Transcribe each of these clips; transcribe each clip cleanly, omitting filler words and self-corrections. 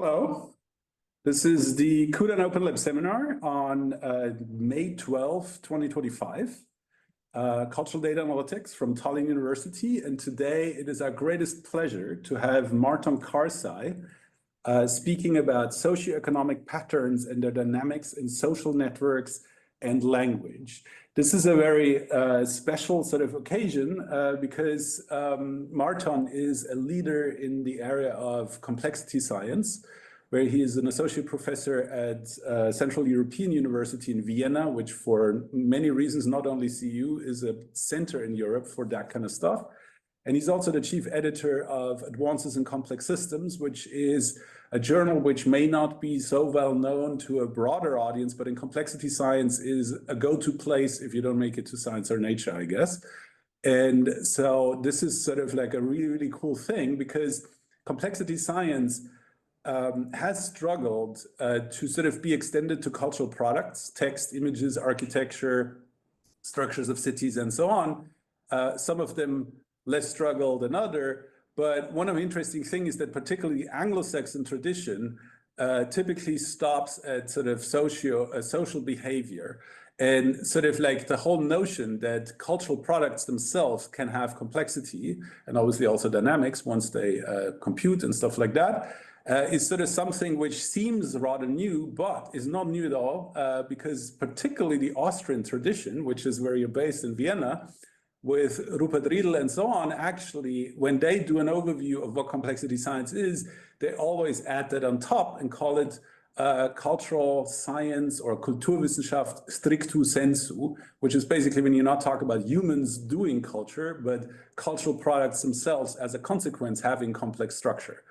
Hello. This is the CUDAN Open Lab seminar on May 12, 2025, Cultural Data Analytics from Tallinn University. And today it is our greatest pleasure to have Marton Karsai speaking about socioeconomic patterns and their dynamics in social networks and language. This is a very special sort of occasion because Marton is a leader in the area of complexity science, where he is an associate professor at Central European University in Vienna, which for many reasons, not only CU, is a center in Europe for that kind of stuff. And he's also the chief editor of Advances in Complex Systems, which is a journal which may not be so well known to a broader audience, but in complexity science is a go-to place if you don't make it to Science or Nature, I guess. And so this is sort of like a really, really cool thing because complexity science has struggled to sort of be extended to cultural products, text, images, architecture, structures of cities, and so on. Some of them less struggle than other, but one of the interesting things is that particularly the Anglo-Saxon tradition typically stops at sort of social behavior. And sort of like the whole notion that cultural products themselves can have complexity and obviously also dynamics once they compute and stuff like that, is sort of something which seems rather new, but is not new at all, because particularly the Austrian tradition, which is where you're based in Vienna, with Rupert Riedel and so on, actually, when they do an overview of what complexity science is, they always add that on top and call it cultural science or Kulturwissenschaft strictu sensu, which is basically when you're not talking about humans doing culture, but cultural products themselves as a consequence having complex structure.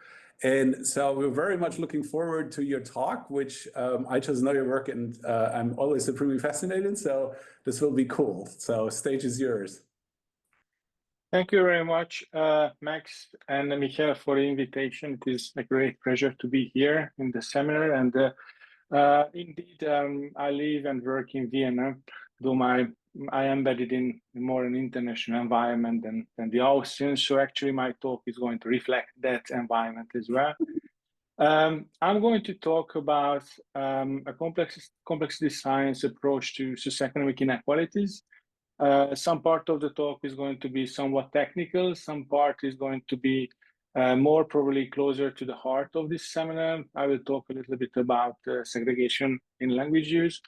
And so we're very much looking forward to your talk, which I just know your work and I'm always supremely fascinated. So this will be cool. So stage is yours. Thank you very much, Max and Michael, for the invitation. It is a great pleasure to be here in the seminar. And indeed, I live and work in Vienna, though I am embedded in more an international environment than the Austrians. So actually, my talk is going to reflect that environment as well. I'm going to talk about a complexity science approach to socioeconomic inequalities. Some part of the talk is going to be somewhat technical. Some part is going to be more probably closer to the heart of this seminar. I will talk a little bit about segregation in language use.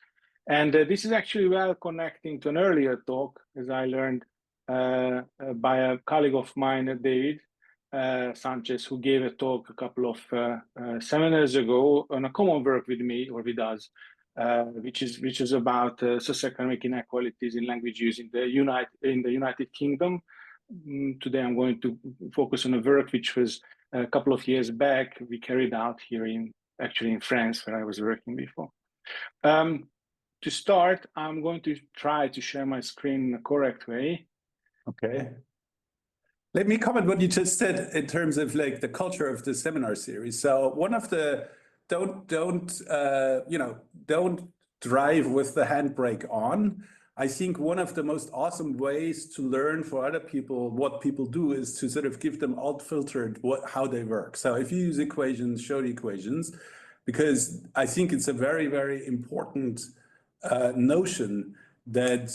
And this is actually well connecting to an earlier talk, as I learned by a colleague of mine, David Sanchez, who gave a talk a couple of seminars ago on a common work with me or with us. Which is about socioeconomic inequalities in language use in the United Kingdom. Today I'm going to focus on a work which was a couple of years back we carried out here in France, where I was working before. To start, I'm going to try to share my screen in a correct way. Okay. Let me comment what you just said in terms of like the culture of the seminar series. So one of the don't drive with the handbrake on. I think one of the most awesome ways to learn for other people what people do is to sort of give them alt-filtered how they work. So if you use equations, show the equations, because I think it's a very, very important notion that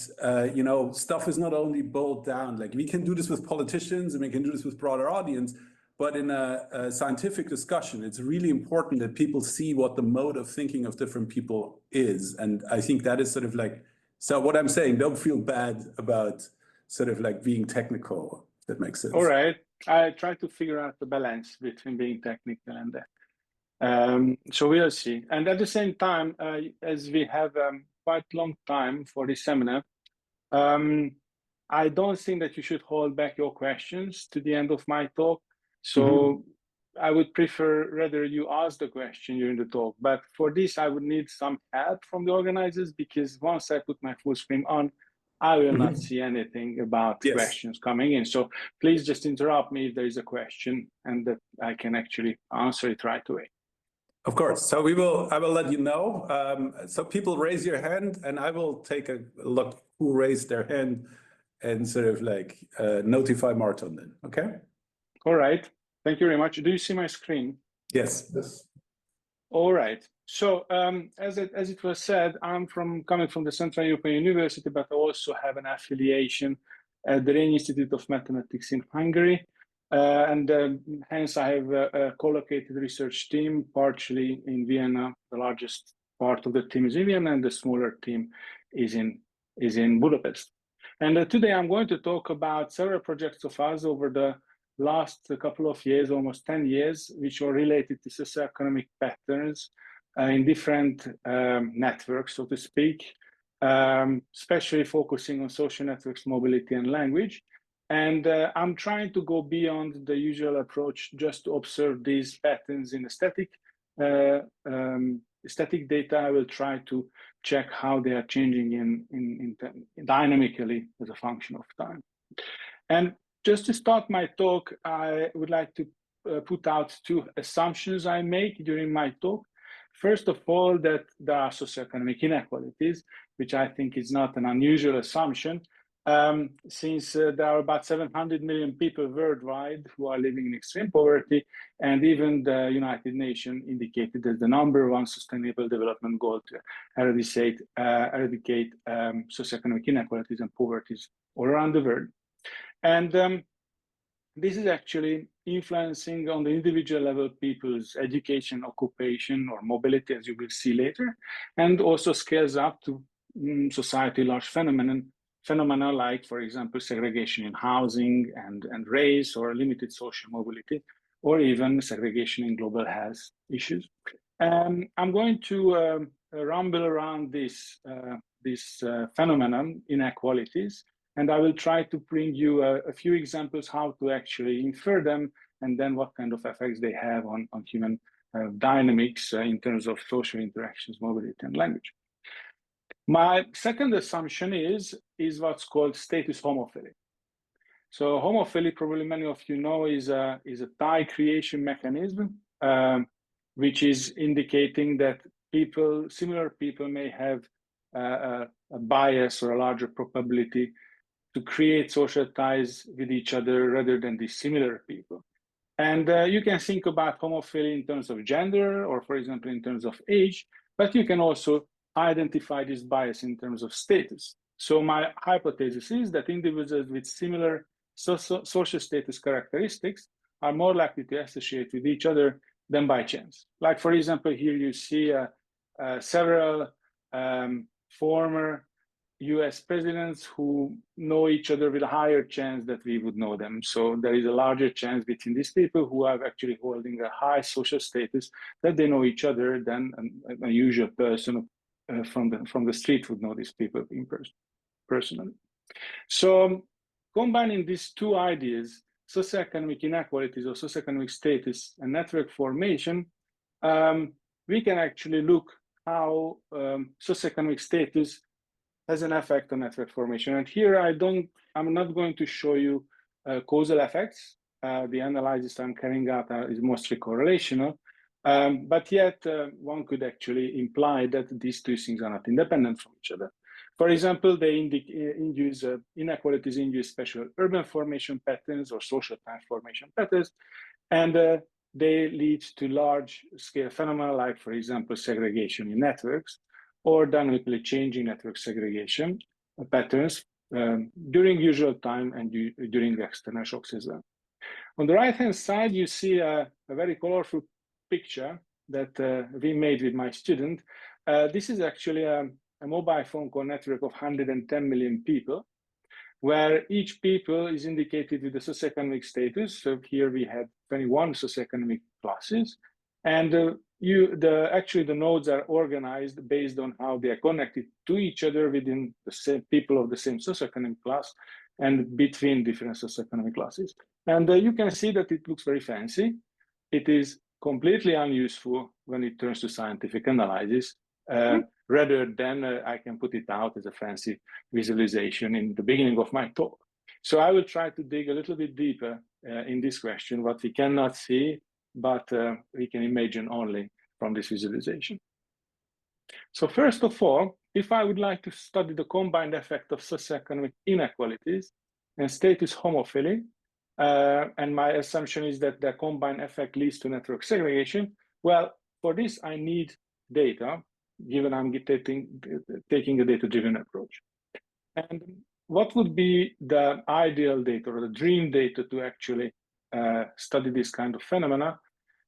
stuff is not only boiled down. Like we can do this with politicians and we can do this with broader audience. But in a scientific discussion, it's really important that people see what the mode of thinking of different people is. And I think that is sort of like, so what I'm saying, don't feel bad about sort of like being technical, if that makes sense. All right. I try to figure out the balance between being technical and that. So we'll see. And at the same time, as we have quite long time for this seminar, I don't think that you should hold back your questions to the end of my talk. So I would prefer rather you ask the question during the talk. But for this, I would need some help from the organizers, because once I put my full screen on, I will not see anything about questions coming in. So please just interrupt me if there is a question and that I can actually answer it right away. Of course. So I will let you know. So people raise your hand and I will take a look who raised their hand and sort of like notify Marton then. Okay. All right. Thank you very much. Do you see my screen? Yes. All right. So as it was said, I'm coming from the Central European University, but I also have an affiliation at the Rényi Institute of Mathematics in Hungary. And hence I have a co-located research team, partially in Vienna. The largest part of the team is in Vienna, and the smaller team is in Budapest. And today I'm going to talk about several projects of us over the last couple of years, almost 10 years, which are related to socioeconomic patterns in different networks, so to speak, especially focusing on social networks, mobility, and language. And I'm trying to go beyond the usual approach just to observe these patterns in static data. I will try to check how they are changing dynamically as a function of time. And just to start my talk, I would like to put out two assumptions I make during my talk. First of all, that there are socioeconomic inequalities, which I think is not an unusual assumption, since there are about 700 million people worldwide who are living in extreme poverty, and even the United Nations indicated that the #1 sustainable development goal to eradicate socioeconomic inequalities and poverties all around the world. And this is actually influencing on the individual level people's education, occupation, or mobility, as you will see later, and also scales up to society large phenomena like, for example, segregation in housing and race, or limited social mobility, or even segregation in global health issues. I'm going to rumble around this phenomenon, inequalities, and I will try to bring you a few examples how to actually infer them, and then what kind of effects they have on human dynamics in terms of social interactions, mobility, and language. My second assumption is what's called status homophily. So homophily, probably many of you know, is a tie creation mechanism, which is indicating that similar people may have a bias or a larger probability to create social ties with each other rather than these similar people. And you can think about homophily in terms of gender, or for example, in terms of age, but you can also identify this bias in terms of status. So my hypothesis is that individuals with similar social status characteristics are more likely to associate with each other than by chance. Like, for example, here you see several former US presidents who know each other with a higher chance that we would know them. So there is a larger chance between these people who are actually holding a high social status that they know each other than a usual person from the street would know these people in personally. So combining these two ideas, socioeconomic inequalities or socioeconomic status and network formation, we can actually look how socioeconomic status has an effect on network formation. And here I'm not going to show you causal effects. The analysis I'm carrying out is mostly correlational, but yet one could actually imply that these two things are not independent from each other. For example, they induce inequalities, induce special urban formation patterns or social time formation patterns, and they lead to large-scale phenomena like, for example, segregation in networks, or dynamically changing network segregation patterns during usual time and during external shocks as well. On the right-hand side, you see a very colorful picture that we made with my student. This is actually a mobile phone call network of 110 million people, where each people is indicated with the socioeconomic status. So here we have 21 socioeconomic classes, and actually the nodes are organized based on how they are connected to each other within the same people of the same socioeconomic class and between different socioeconomic classes. And you can see that it looks very fancy. It is completely unuseful when it turns to scientific analysis. Rather than I can put it out as a fancy visualization in the beginning of my talk. So I will try to dig a little bit deeper in this question, what we cannot see, but we can imagine only from this visualization. So first of all, if I would like to study the combined effect of socioeconomic inequalities and status homophily, and my assumption is that the combined effect leads to network segregation, well, for this, I need data, given I'm taking a data-driven approach. And what would be the ideal data or the dream data to actually study this kind of phenomena?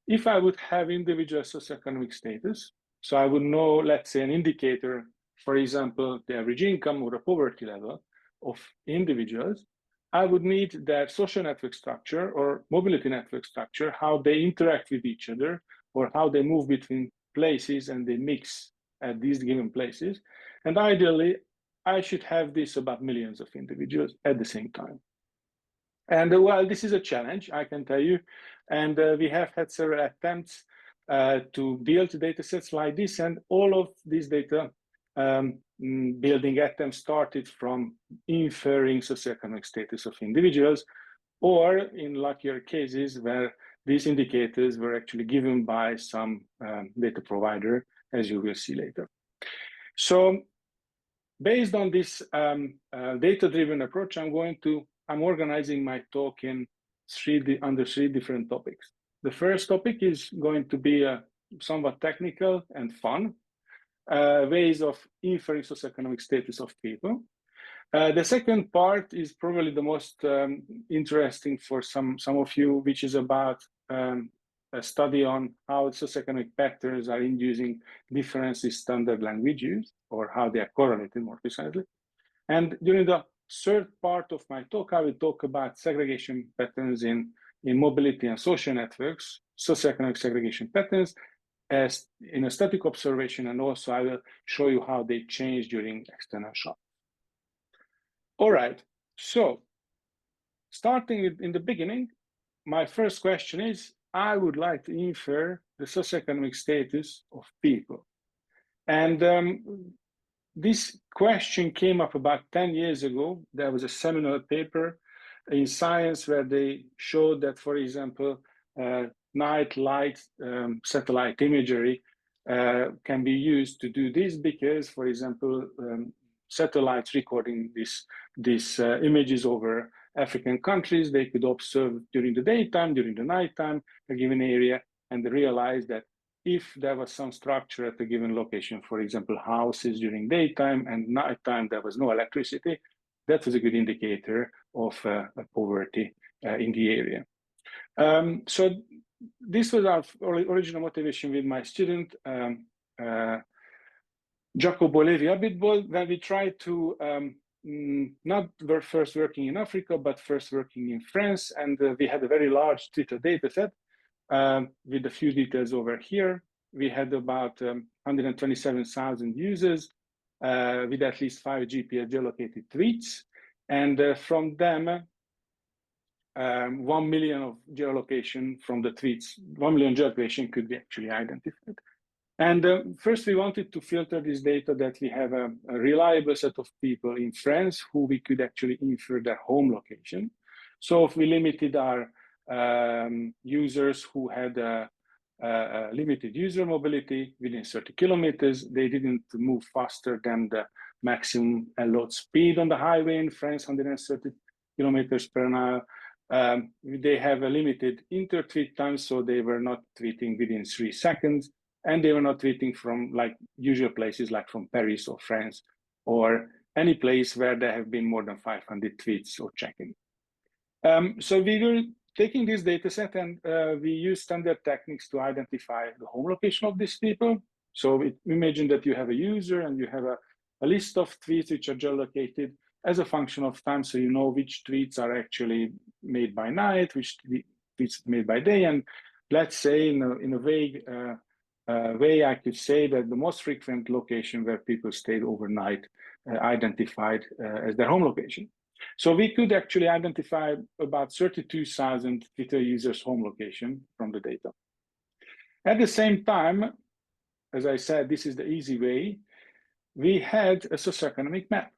If I would have individual socioeconomic status, so I would know, let's say, an indicator, for example, the average income or the poverty level of individuals, I would need their social network structure or mobility network structure, how they interact with each other, or how they move between places and they mix at these given places. And ideally, I should have this about millions of individuals at the same time. And well, this is a challenge, I can tell you. And we have had several attempts to build data sets like this, and all of these data building attempts started from inferring socioeconomic status of individuals, or in luckier cases where these indicators were actually given by some data provider, as you will see later. So based on this data-driven approach, I'm organizing my talk in under three different topics. The first topic is going to be somewhat technical and fun, ways of inferring socioeconomic status of people. The second part is probably the most interesting for some of you, which is about a study on how socioeconomic patterns are inducing differences in standard language use, or how they are correlated more precisely. And during the third part of my talk, I will talk about segregation patterns in mobility and social networks, socioeconomic segregation patterns, as in a static observation, and also I will show you how they change during external shock. All right, so starting in the beginning, my first question is, I would like to infer the socioeconomic status of people. And this question came up about 10 years ago. There was a seminal paper in Science where they showed that, for example, night light satellite imagery can be used to do this because, for example, satellites recording these images over African countries, they could observe during the daytime, during the nighttime, a given area, and they realized that if there was some structure at a given location, for example, houses during daytime and nighttime, there was no electricity, that was a good indicator of poverty in the area. So this was our original motivation with my student, Jacobo Levi-Abitbol, when we tried to not first working in Africa, but first working in France. And we had a very large Twitter data set with a few details over here. We had about 127,000 users with at least 5 GPS geolocated tweets. And from them, 1 million of geolocation from the tweets, 1 million geolocation could be actually identified. And first, we wanted to filter this data that we have a reliable set of people in France who we could actually infer their home location. So if we limited our users who had a limited user mobility within 30 kilometers, they didn't move faster than the maximum allowed speed on the highway in France, 130 kilometers per hour. They have a limited inter-tweet time, so they were not tweeting within 3 seconds. And they were not tweeting from like usual places like from Paris or France or any place where there have been more than 500 tweets or checking. So we were taking this data set and we used standard techniques to identify the home location of these people. So imagine that you have a user and you have a list of tweets which are geolocated as a function of time. So you know which tweets are actually made by night, which tweets made by day. And let's say in a vague way, I could say that the most frequent location where people stayed overnight identified as their home location. So we could actually identify about 32,000 Twitter users' home location from the data. At the same time, as I said, this is the easy way, we had a socioeconomic map.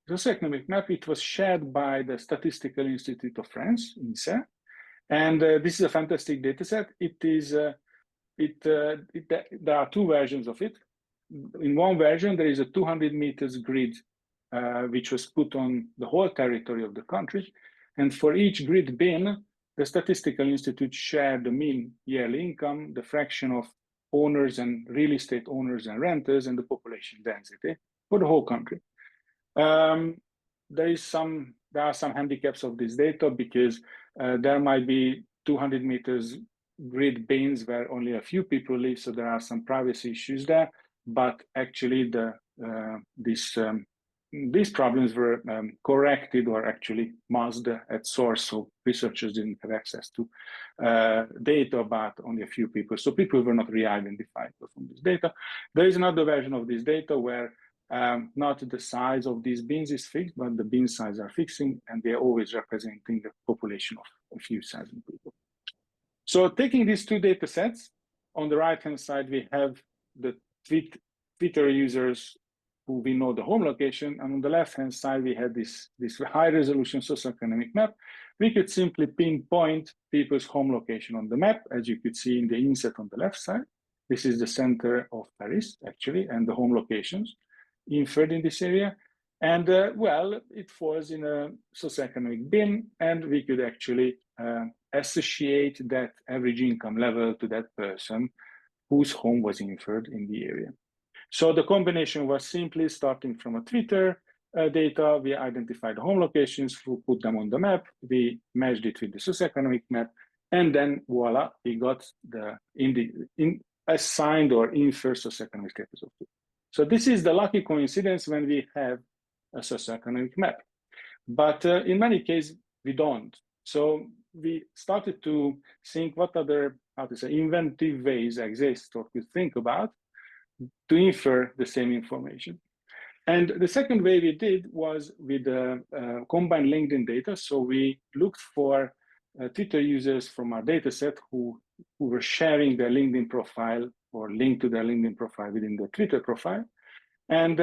The socioeconomic map, it was shared by the Statistical Institute of France, INSEE, and this is a fantastic data set. There are 2 versions of it. In one version, there is a 200 meters grid, which was put on the whole territory of the country. And for each grid bin, the Statistical Institute shared the mean yearly income, the fraction of owners and real estate owners and renters and the population density for the whole country. There are some handicaps of this data because there might be 200 meters grid bins where only a few people live, so there are some privacy issues there. But actually, these problems were corrected or actually masked at source, so researchers didn't have access to data about only a few people. So people were not re-identified from this data. There is another version of this data where not the size of these bins is fixed, but the bin size are fixing, and they're always representing the population of a few thousand people. So taking these two data sets, on the right-hand side, we have the Twitter users who we know the home location, and on the left-hand side, we had this high-resolution socioeconomic map. We could simply pinpoint people's home location on the map, as you could see in the inset on the left side. This is the center of Paris, actually, and the home locations inferred in this area. And well, it falls in a socioeconomic bin, and we could actually associate that average income level to that person whose home was inferred in the area. So the combination was simply starting from a Twitter data. We identified home locations, we put them on the map, we matched it with the socioeconomic map, and then voila, we got the assigned or inferred socioeconomic status of people. So this is the lucky coincidence when we have a socioeconomic map. But in many cases, we don't. So we started to think what other, inventive ways exist or could think about to infer the same information. And the second way we did was with combined LinkedIn data. So we looked for Twitter users from our data set who were sharing their LinkedIn profile or linked to their LinkedIn profile within the Twitter profile. And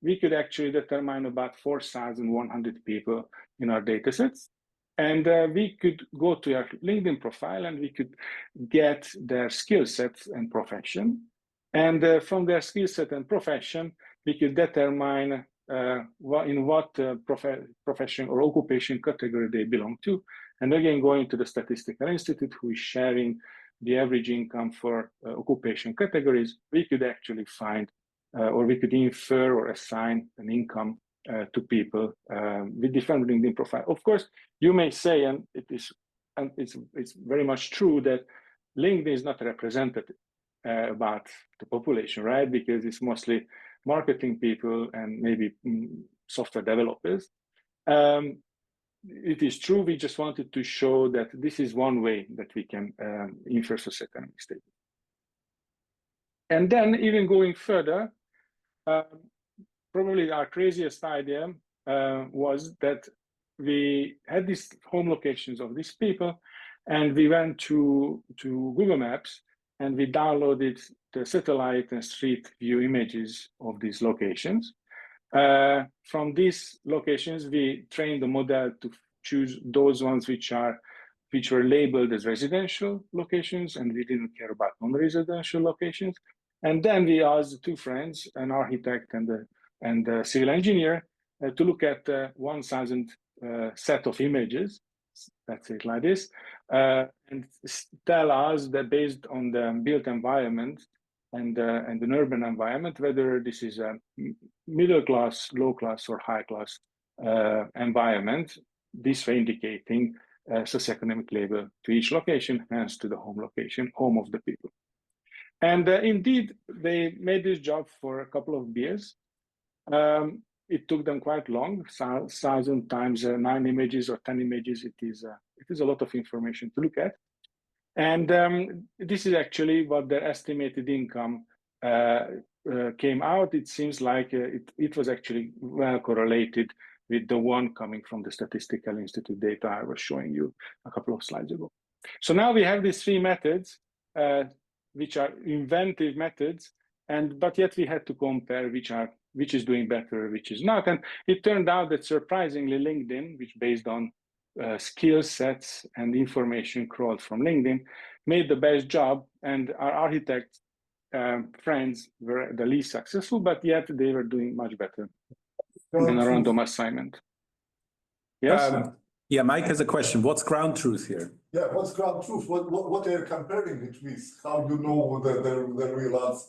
we could actually determine about 4,100 people in our data sets. And we could go to our LinkedIn profile and we could get their skill sets and profession. And from their skill set and profession, we could determine in what profession or occupation category they belong to. And again, going to the Statistical Institute, who is sharing the average income for occupation categories, we could actually find or we could infer or assign an income to people with different LinkedIn profile. Of course, you may say, and it's very much true, that LinkedIn is not representative about the population, right? Because it's mostly marketing people and maybe software developers. It is true, we just wanted to show that this is one way that we can infer socioeconomic status. And then even going further, probably our craziest idea was that we had these home locations of these people, and we went to Google Maps and we downloaded the satellite and street view images of these locations. From these locations, we trained the model to choose those ones which were labeled as residential locations, and we didn't care about non-residential locations. And then we asked two friends, an architect and a civil engineer, to look at 1,000 set of images, let's say it like this, and tell us that based on the built environment and an urban environment, whether this is a middle class, low class, or high class environment, this way indicating socioeconomic label to each location, hence to the home location, home of the people. And indeed, they made this job for a couple of years. It took them quite long, 1,000 times 9 images or 10 images. It is a lot of information to look at. And this is actually what their estimated income came out. It seems like it was actually well correlated with the one coming from the Statistical Institute data I was showing you a couple of slides ago. So now we have these three methods, which are inventive methods, but yet we had to compare which is doing better, which is not. And it turned out that surprisingly, LinkedIn, which based on skill sets and information crawled from LinkedIn, made the best job, and our architect friends were the least successful, but yet they were doing much better than a random assignment. Yes? Yeah, Mike has a question. What's ground truth here? Yeah, what's ground truth? What are you comparing it with? How you know the real answer?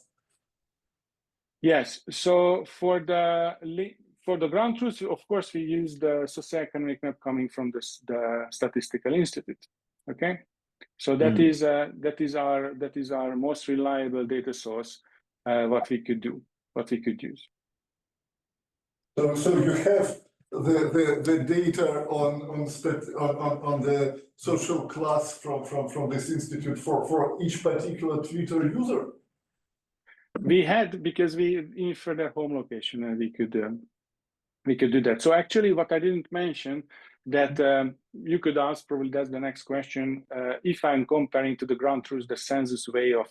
Yes, so for the ground truth, of course, we use the socioeconomic map coming from the Statistical Institute. Okay, so that is our most reliable data source. What we could use. So you have the data on the social class from this institute for each particular Twitter user. We had, because we inferred their home location, and we could do that. So actually, what I didn't mention that you could ask, probably that's the next question, if I'm comparing to the ground truth the census way of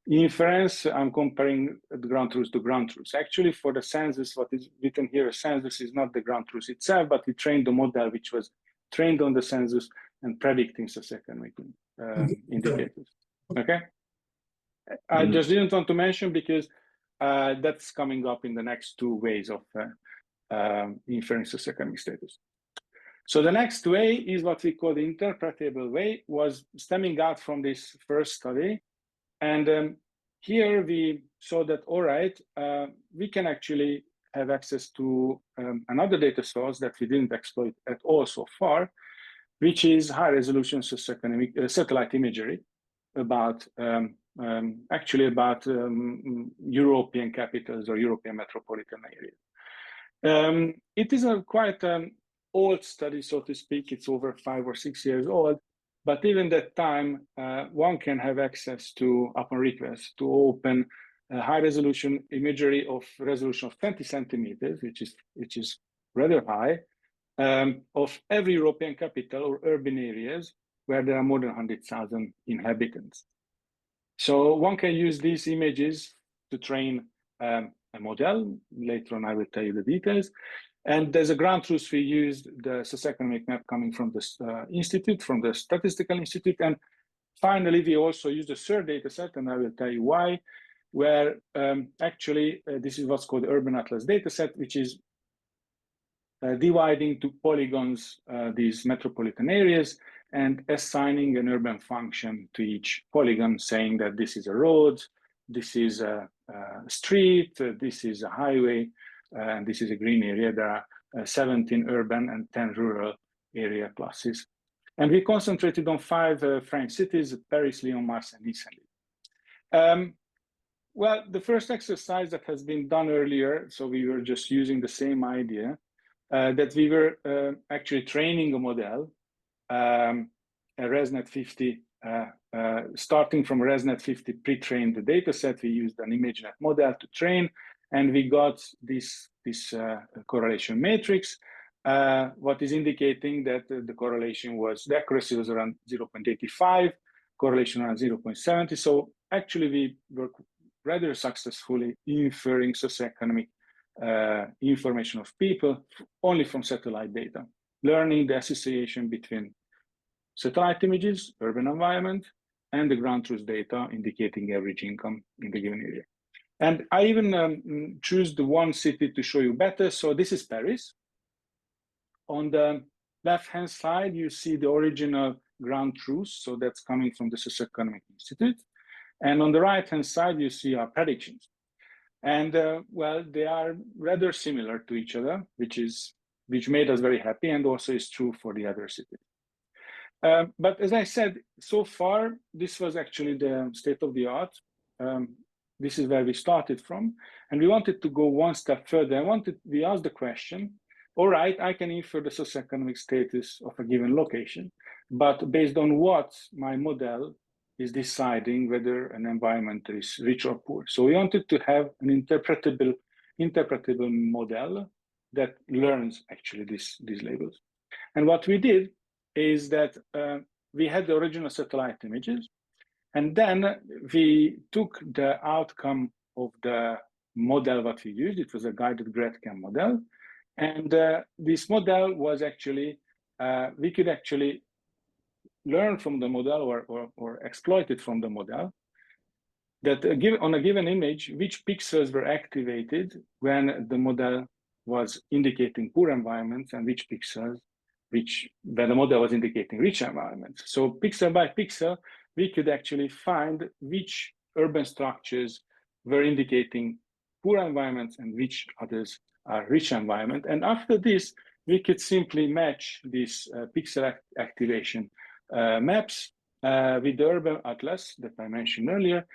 inference, I'm comparing the ground truth to ground truth. Actually, for the census, what is written here, census is not the ground truth itself, but we trained the model which was trained on the census and predicting socioeconomic indicators. Okay. I just didn't want to mention because that's coming up in the next two ways of inferring socioeconomic status. So the next way is what we call the interpretable way, was stemming out from this first study. And here we saw that, all right, we can actually have access to another data source that we didn't exploit at all so far, which is high resolution socioeconomic satellite imagery about actually about European capitals or European metropolitan areas. It is a quite old study, so to speak. It's over 5 or 6 years old, but even that time, one can have access to, upon request, to open high resolution imagery of resolution of 20 centimeters, which is rather high, of every European capital or urban areas where there are more than 100,000 inhabitants. So one can use these images to train a model. Later on, I will tell you the details. And there's a ground truth. We used the socioeconomic map coming from the institute, from the Statistical Institute. And finally, we also used a third data set, and I will tell you why, where actually this is what's called the Urban Atlas data set, which is dividing to polygons these metropolitan areas and assigning an urban function to each polygon, saying that this is a road, this is a street, this is a highway, and this is a green area. There are 17 urban and 10 rural area classes. And we concentrated on 5 French cities: Paris, Lyon, Marseille, and Nice. Well, the first exercise that has been done earlier, so we were just using the same idea, that we were actually training a model, a ResNet 50, starting from ResNet 50 pre-trained the data set. We used an ImageNet model to train, and we got this correlation matrix, what is indicating that the correlation was, the accuracy was around 0.85, correlation around 0.70. So actually we were rather successfully inferring socioeconomic information of people only from satellite data, learning the association between satellite images, urban environment, and the ground truth data indicating average income in the given area. And I even choose the one city to show you better. So this is Paris. On the left-hand side, you see the original ground truth. So that's coming from the Socioeconomic Institute. And on the right-hand side, you see our predictions. And well, they are rather similar to each other, which made us very happy, and also is true for the other cities. But as I said, so far, this was actually the state of the art. This is where we started from, and we wanted to go one step further. We asked the question, all right, I can infer the socioeconomic status of a given location, but based on what my model is deciding whether an environment is rich or poor. So we wanted to have an interpretable model that learns actually these labels. And what we did is that we had the original satellite images, and then we took the outcome of the model what we used. It was a guided GradCam model. And this model was actually, we could actually learn from the model or exploit it from the model, that on a given image, which pixels were activated when the model was indicating poor environments and which pixels where the model was indicating rich environments. So pixel by pixel, we could actually find which urban structures were indicating poor environments and which others are rich environment. And after this, we could simply match these pixel activation maps with the urban atlas that I mentioned earlier,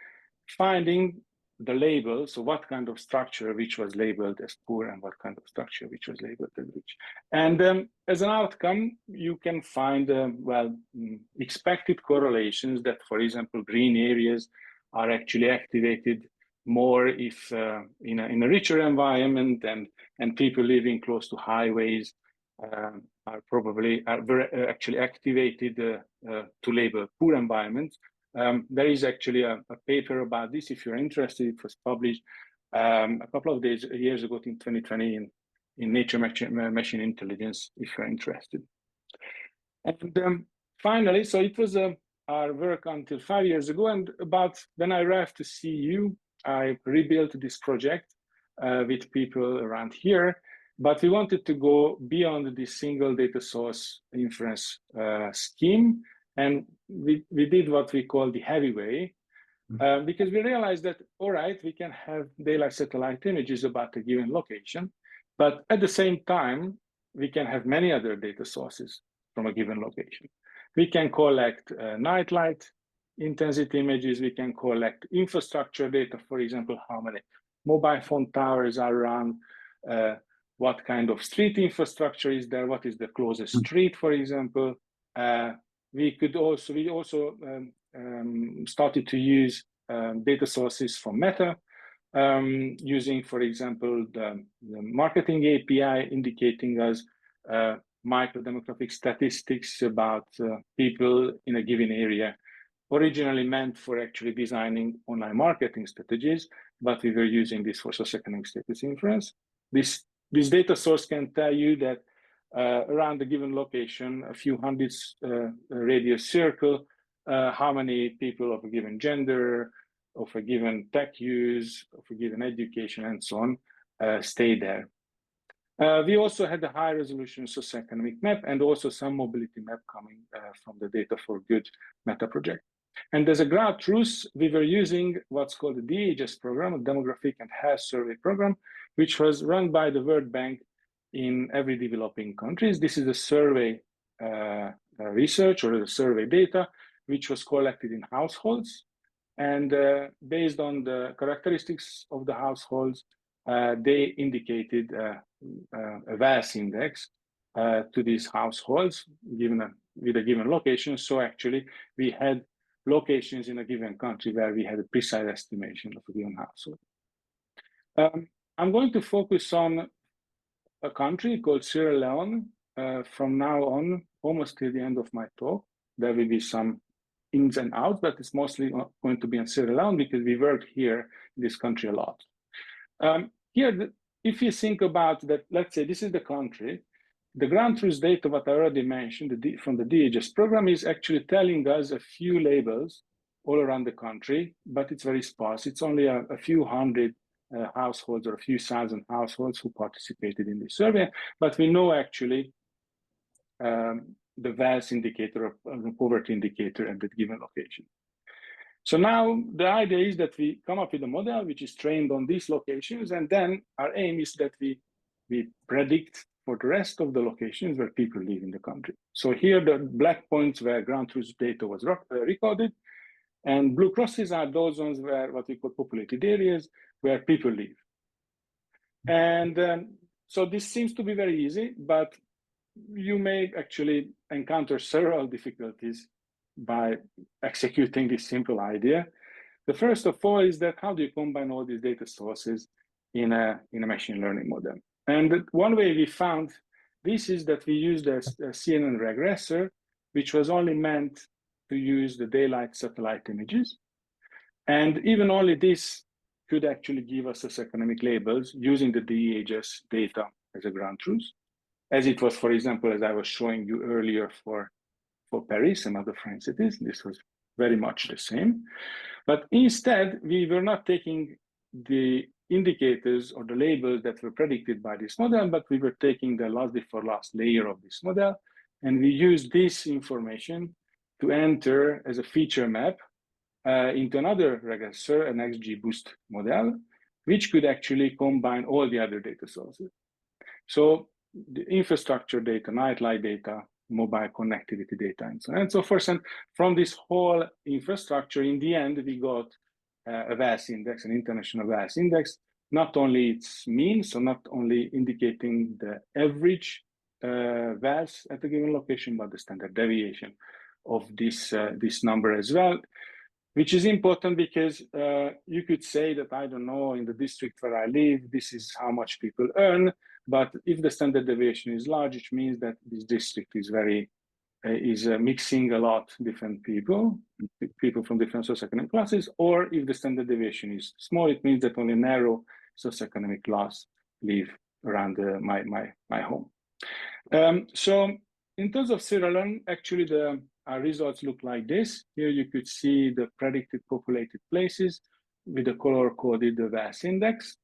finding the label, so what kind of structure which was labeled as poor and what kind of structure which was labeled as rich. And as an outcome, you can find, expected correlations that, for example, green areas are actually activated more if in a richer environment, and people living close to highways are actually activated to label poor environments. There is actually a paper about this. If you're interested, it was published a couple of years ago in 2020 in Nature Machine Intelligence, if you're interested. And finally, so it was our work until 5 years ago, and about when I arrived to CU, I rebuilt this project with people around here, but we wanted to go beyond the single data source inference scheme, and we did what we call the heavy way, because we realized that, all right, we can have daylight satellite images about a given location, but at the same time, we can have many other data sources from a given location. We can collect nightlight intensity images, we can collect infrastructure data, for example, how many mobile phone towers are around, what kind of street infrastructure is there, what is the closest street, for example. We also started to use data sources from Meta, using, for example, the marketing API indicating us microdemographic statistics about people in a given area, originally meant for actually designing online marketing strategies, but we were using this for socioeconomic status inference. This data source can tell you that around a given location, a few hundreds radius circle, how many people of a given gender, of a given tech use, of a given education, and so on, stay there. We also had a high resolution socioeconomic map and also some mobility map coming from the Data for Good Meta project. And as a ground truth, we were using what's called the DHS program, a Demographic and Health Survey program, which was run by the World Bank in every developing countries. This is a survey research or the survey data, which was collected in households. And based on the characteristics of the households, they indicated a wealth index to these households with a given location. So actually, we had locations in a given country where we had a precise estimation of a given household. I'm going to focus on a country called Sierra Leone from now on, almost till the end of my talk. There will be some ins and outs, but it's mostly going to be in Sierra Leone because we work here in this country a lot. Here, if you think about that, let's say this is the country, the ground truth data, what I already mentioned from the DHS program, is actually telling us a few labels all around the country, but it's very sparse. It's only a few hundred households or a few thousand households who participated in this survey, but we know actually the wealth indicator or the poverty indicator at that given location. So now the idea is that we come up with a model which is trained on these locations, and then our aim is that we predict for the rest of the locations where people live in the country. So here the black points where ground truth data was recorded, and blue crosses are those ones where what we call populated areas where people live. And so this seems to be very easy, but you may actually encounter several difficulties by executing this simple idea. The first of all is that how do you combine all these data sources in a machine learning model? And one way we found this is that we used a CNN regressor, which was only meant to use the daylight satellite images. And even only this could actually give us socioeconomic labels using the DHS data as a ground truth, as it was, for example, as I was showing you earlier for Paris and other French cities. This was very much the same. But instead, we were not taking the indicators or the labels that were predicted by this model, but we were taking the last layer of this model, And we use this information to enter as a feature map into another regressor, an XGBoost model, which could actually combine all the other data sources. So the infrastructure data, nightlight data, mobile connectivity data, and so on and so forth. And from this whole infrastructure, in the end, we got a VALS index, an international VALS index, not only its mean, so not only indicating the average VALS at a given location, but the standard deviation of this number as well, which is important because you could say that, I don't know, in the district where I live, this is how much people earn. But if the standard deviation is large, it means that this district is mixing a lot different people from different socioeconomic classes. Or if the standard deviation is small, it means that only narrow socioeconomic class live around my home. So in terms of serial learning, actually our results look like this. Here you could see the predicted populated places with the color-coded VALS index.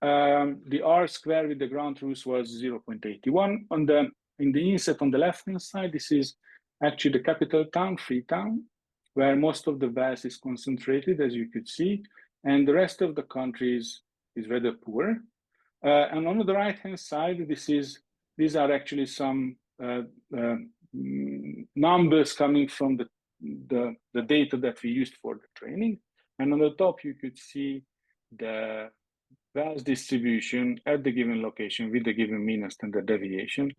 The R square with the ground truth was 0.81. In the inset on the left-hand side, this is actually the capital town, Freetown, where most of the VALS is concentrated, as you could see, and the rest of the country is rather poor. And on the right-hand side, these are actually some numbers coming from the data that we used for the training. And on the top, you could see the VALS distribution at the given location with the given mean and standard deviation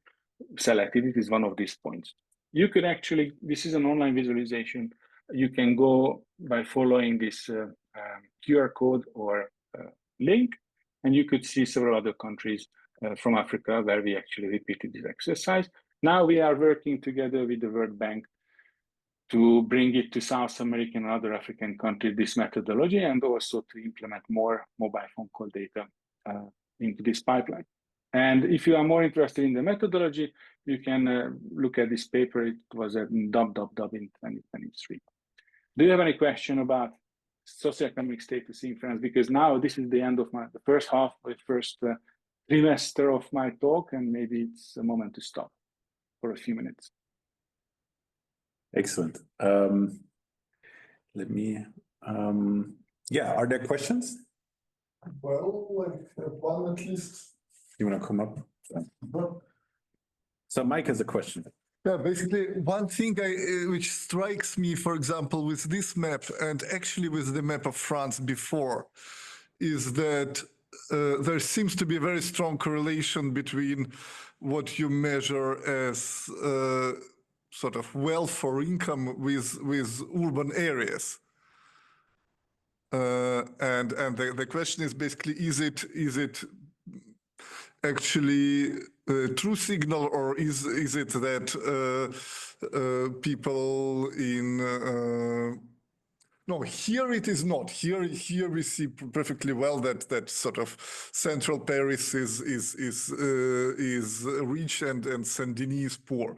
selected. It is one of these points. You could actually, this is an online visualization. You can go by following this QR code or link, and you could see several other countries from Africa where we actually repeated this exercise. Now we are working together with the World Bank to bring it to South American and other African countries, this methodology, and also to implement more mobile phone call data into this pipeline. And if you are more interested in the methodology, you can look at this paper. It was at DubDubDub in 2023. Do you have any question about socioeconomic status in France? Because now this is the end of the first half, the first trimester of my talk, and maybe it's a moment to stop for a few minutes. Excellent. Let me, yeah, are there questions? Well, I have one at least. You want to come up? So Mike has a question. Yeah, basically one thing which strikes me, for example, with this map and actually with the map of France before, is that there seems to be a very strong correlation between what you measure as sort of wealth or income with urban areas. And the question is basically, is it actually a true signal, or is it that people in no, here it is not. Here we see perfectly well that sort of central Paris is rich and Saint-Denis is poor.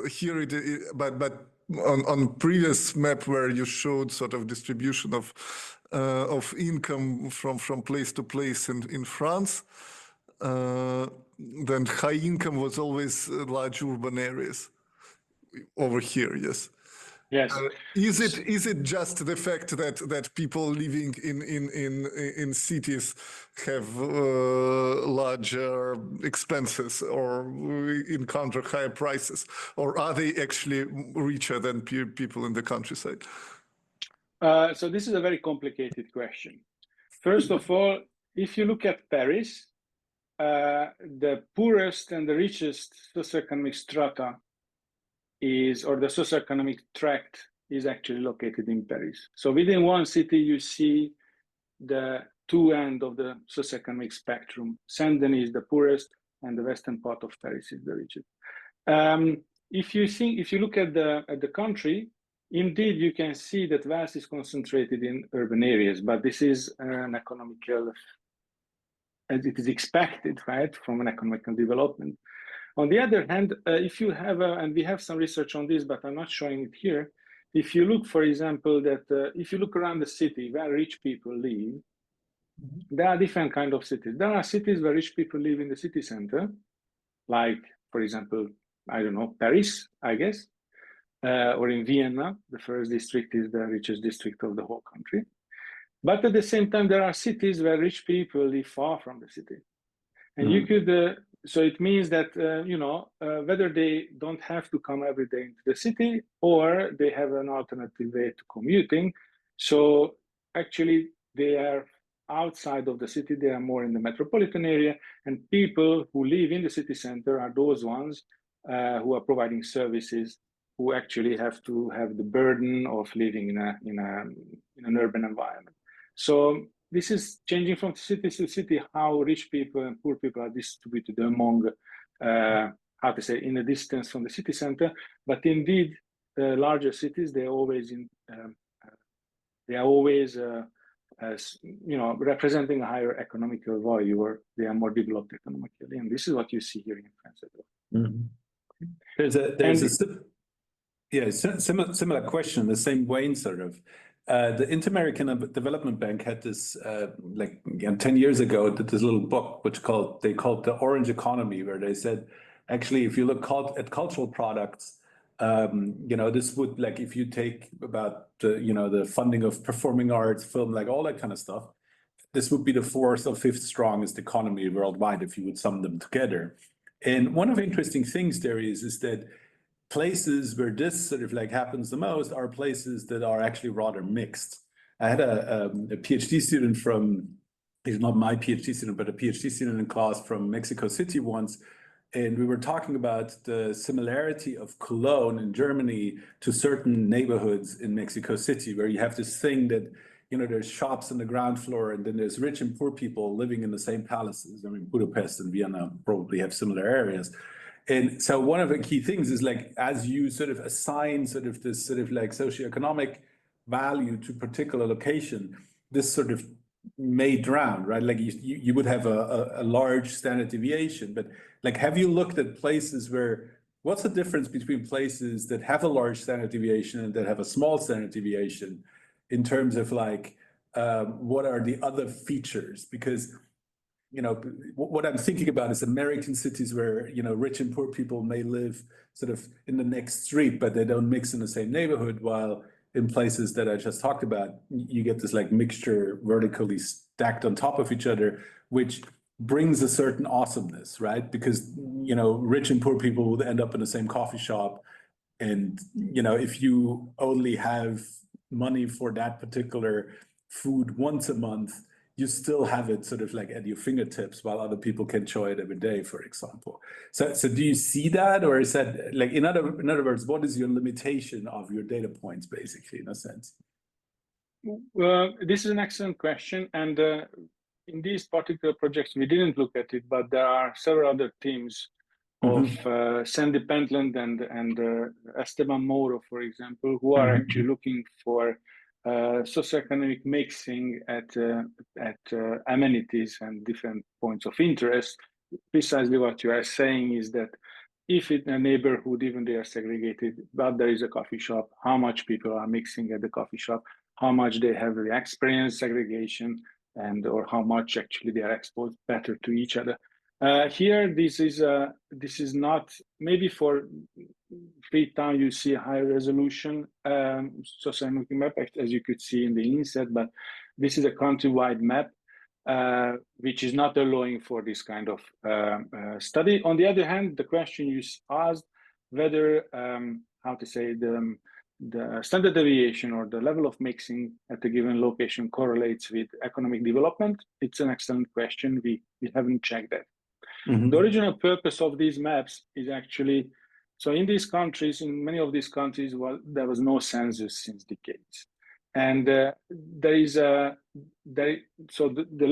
Here it is, but on previous map where you showed sort of distribution of income from place to place in France, then high income was always large urban areas. Over here, yes. Yes. Is it just the fact that people living in cities have larger expenses or encounter higher prices, or are they actually richer than people in the countryside? So this is a very complicated question. First of all, if you look at Paris, the poorest and the richest socioeconomic strata or the socioeconomic tract is actually located in Paris. So within one city, you see the two ends of the socioeconomic spectrum. Saint-Denis is the poorest, and the western part of Paris is the richest. If you look at the country, indeed you can see that VALS is concentrated in urban areas, but this is an economical, as it is expected, right, from an economical development. On the other hand, if you have, and we have some research on this, but I'm not showing it here. If you look, for example, that if you look around the city where rich people live, there are different kinds of cities. There are cities where rich people live in the city center, like for example, I don't know, Paris, I guess, or in Vienna, the first district is the richest district of the whole country. But at the same time, there are cities where rich people live far from the city. And you could, so it means that, whether they don't have to come every day into the city or they have an alternative way to commuting. So actually they are outside of the city, they are more in the metropolitan area, and people who live in the city center are those ones who are providing services, who actually have to have the burden of living in an urban environment. So this is changing from city to city, how rich people and poor people are distributed among, in a distance from the city center. But indeed, the larger cities, they are always representing a higher economical value, or they are more developed economically. And this is what you see here in France as well. There's a similar question in the same vein, sort of. The Inter-American Development Bank had this, 10 years ago, did this little book, they called the Orange Economy, where they said, actually, if you look at cultural products, this would, like, if you take about the funding of performing arts, film, like all that kind of stuff, this would be the fourth or fifth strongest economy worldwide if you would sum them together. And one of the interesting things there is that places where this sort of like happens the most are places that are actually rather mixed. I had a PhD student he's not my PhD student, but a PhD student in class from Mexico City once, and we were talking about the similarity of Cologne in Germany to certain neighborhoods in Mexico City, where you have this thing that, there's shops on the ground floor, and then there's rich and poor people living in the same palaces. I mean, Budapest and Vienna probably have similar areas. And so one of the key things is, like, as you sort of assign sort of this sort of like socioeconomic value to particular location, this sort of may drown, right? Like you would have a large standard deviation, but like, have you looked at places what's the difference between places that have a large standard deviation and that have a small standard deviation in terms of like, what are the other features? Because what I'm thinking about is American cities where, rich and poor people may live sort of in the next street, but they don't mix in the same neighborhood, while in places that I just talked about, you get this like mixture vertically stacked on top of each other, which brings a certain awesomeness, right? Because, rich and poor people will end up in the same coffee shop. And, if you only have money for that particular food once a month, you still have it sort of like at your fingertips, while other people can enjoy it every day, for example. So do you see that, or is that like, in other words, what is your limitation of your data points, basically, in a sense? Well, this is an excellent question, and in these particular projects, we didn't look at it, but there are several other teams of Sandy Pentland and Esteban Moro, for example, who are actually looking for socioeconomic mixing at amenities and different points of interest. Precisely what you are saying is that if in a neighborhood, even they are segregated, but there is a coffee shop, how much people are mixing at the coffee shop, how much they have experienced segregation, or how much actually they are exposed better to each other. Here, this is not, maybe for Freetown, you see a higher resolution socioeconomic map, as you could see in the inset, but this is a countrywide map, which is not allowing for this kind of study. On the other hand, the question you asked, whether, the standard deviation or the level of mixing at a given location correlates with economic development, it's an excellent question. We haven't checked that. The original purpose of these maps is actually, so in these countries, in many of these countries, there was no census since decades. And the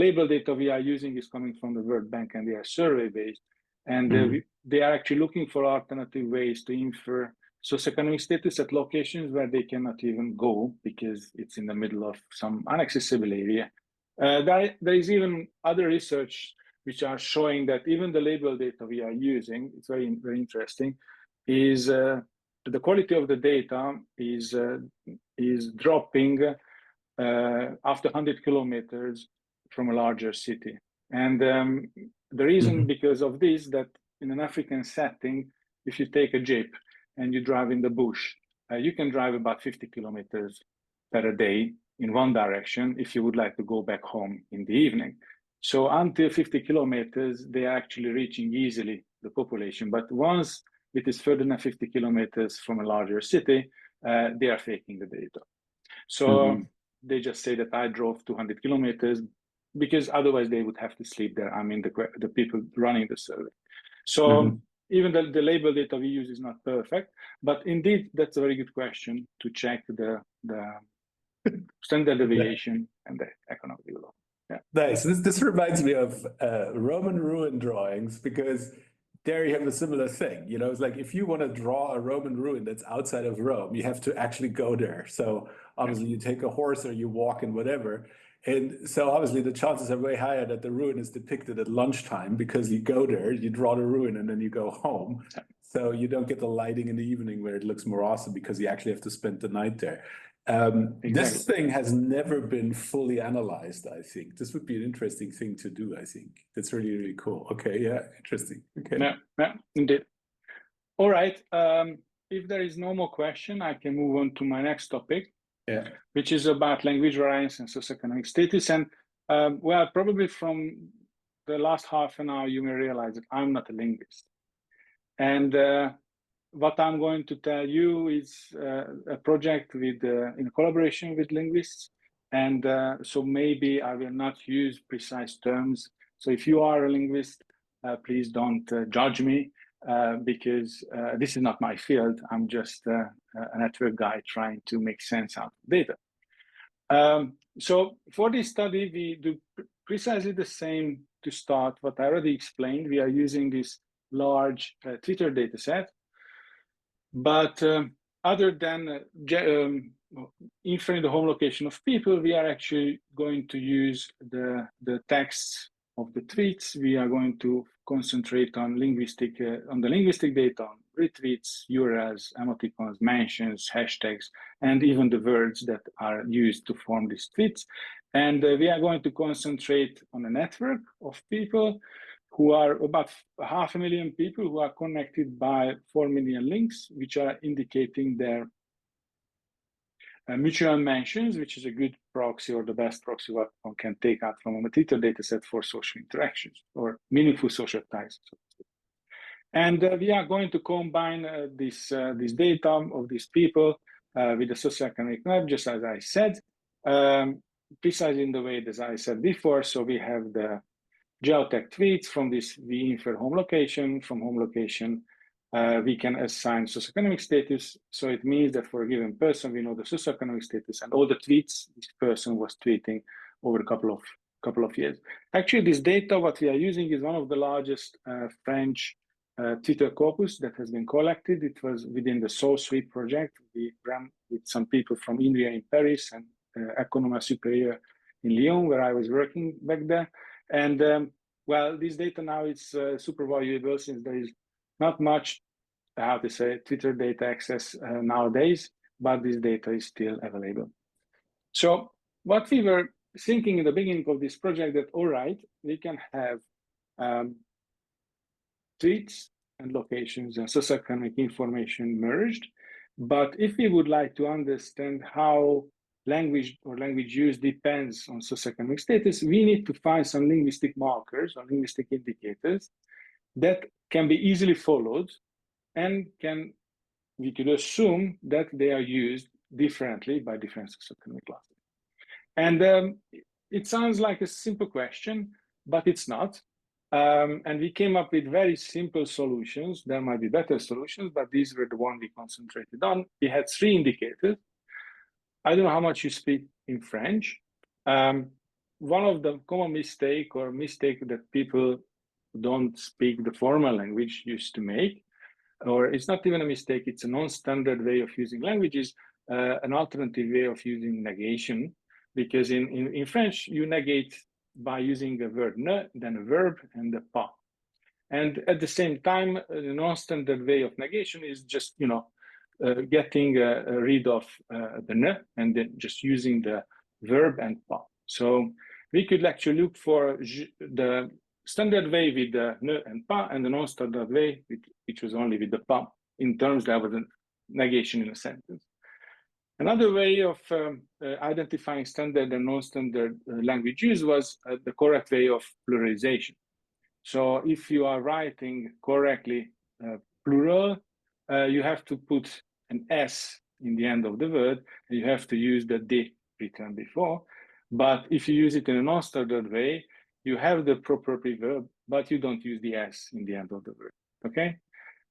label data we are using is coming from the World Bank, and they are survey-based. And they are actually looking for alternative ways to infer socioeconomic status at locations where they cannot even go because it's in the middle of some inaccessible area. There is even other research which are showing that even the label data we are using, it's very, very interesting, is the quality of the data is dropping after 100 kilometers from a larger city. And the reason because of this, that in an African setting, if you take a jeep and you drive in the bush, you can drive about 50 kilometers per day in one direction if you would like to go back home in the evening. So until 50 kilometers, they are actually reaching easily the population. But once it is further than 50 kilometers from a larger city, they are faking the data. So they just say that I drove 200 kilometers because otherwise they would have to sleep there. I mean, the people running the survey. So even the label data we use is not perfect, but indeed, that's a very good question to check the standard deviation and the economic development. Yeah. Nice. This reminds me of Roman ruin drawings, because there you have a similar thing. You know, it's like if you want to draw a Roman ruin that's outside of Rome, you have to actually go there. So obviously you take a horse or you walk and whatever. And so obviously the chances are way higher that the ruin is depicted at lunchtime, because you go there, you draw the ruin, and then you go home. So you don't get the lighting in the evening where it looks more awesome, because you actually have to spend the night there. This thing has never been fully analyzed, I think. This would be an interesting thing to do, I think. That's really, really cool. Okay, yeah, interesting. Okay. Yeah, indeed. All right. If there is no more question, I can move on to my next topic, which is about language variance and socioeconomic status. And well, probably from the last half an hour, you may realize that I'm not a linguist. And what I'm going to tell you is a project with in collaboration with linguists. And so maybe I will not use precise terms. So if you are a linguist, please don't judge me, because this is not my field. I'm just a network guy trying to make sense out of data. So for this study, we do precisely the same to start what I already explained. We are using this large Twitter data set. But other than inferring the home location of people, we are actually going to use the texts of the tweets. We are going to concentrate on the linguistic data, on retweets, URLs, emoticons, mentions, hashtags, and even the words that are used to form these tweets. And we are going to concentrate on a network of people who are about 500,000 people who are connected by 4 million links, which are indicating their mutual mentions, which is a good proxy, or the best proxy what one can take out from a Twitter data set for social interactions or meaningful social ties. And we are going to combine this data of these people with the socioeconomic map, just as I said, precisely in the way as I said before. So we have the geotag tweets. From this, we infer home location. From home location, we can assign socioeconomic status. So it means that for a given person, we know the socioeconomic status and all the tweets this person was tweeting over a couple of years. Actually, this data, what we are using, is one of the largest French Twitter corpus that has been collected. It was within the Soul Suite project. We ran with some people from India in Paris and Economia Supérieure in Lyon, where I was working back there. And well, this data now is super valuable, since there is not much, how to say, Twitter data access nowadays, but this data is still available. So what we were thinking in the beginning of this project, that all right, we can have tweets and locations and socioeconomic information merged, but if we would like to understand how language or language use depends on socioeconomic status, we need to find some linguistic markers or linguistic indicators that can be easily followed, and we could assume that they are used differently by different socioeconomic classes. And it sounds like a simple question, but it's not. And we came up with very simple solutions. There might be better solutions, but these were the ones we concentrated on. We had 3 indicators. I don't know how much you speak in French. One of the common mistake that people who don't speak the formal language used to make, or it's not even a mistake, it's a non-standard way of using languages, an alternative way of using negation, because in French, you negate by using a word ne, then a verb, and a pas. And at the same time, the non-standard way of negation is just, getting rid of the ne, and then just using the verb and pas. So we could actually look for the standard way with the ne and pa, and the non-standard way, which was only with the pa. In terms, there was a negation in a sentence. Another way of identifying standard and non-standard language use was the correct way of pluralization. So if you are writing correctly plural, you have to put an S in the end of the word, and you have to use the D written before. But if you use it in a non-standard way, you have the proper preverb, but you don't use the S in the end of the word, okay?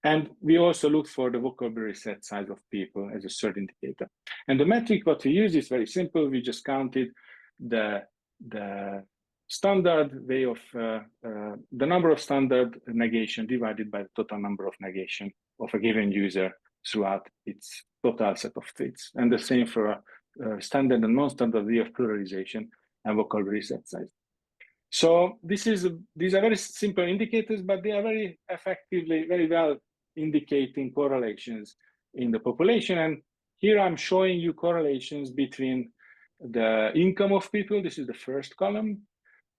And we also look for the vocabulary set size of people as a third indicator. And the metric what we use is very simple. We just counted the standard way of, the number of standard negation divided by the total number of negation of a given user throughout its total set of traits. And the same for a standard and non-standard way of pluralization and vocabulary set size. So these are very simple indicators, but they are very effectively, very well indicating correlations in the population. And here I'm showing you correlations between the income of people. This is the first column.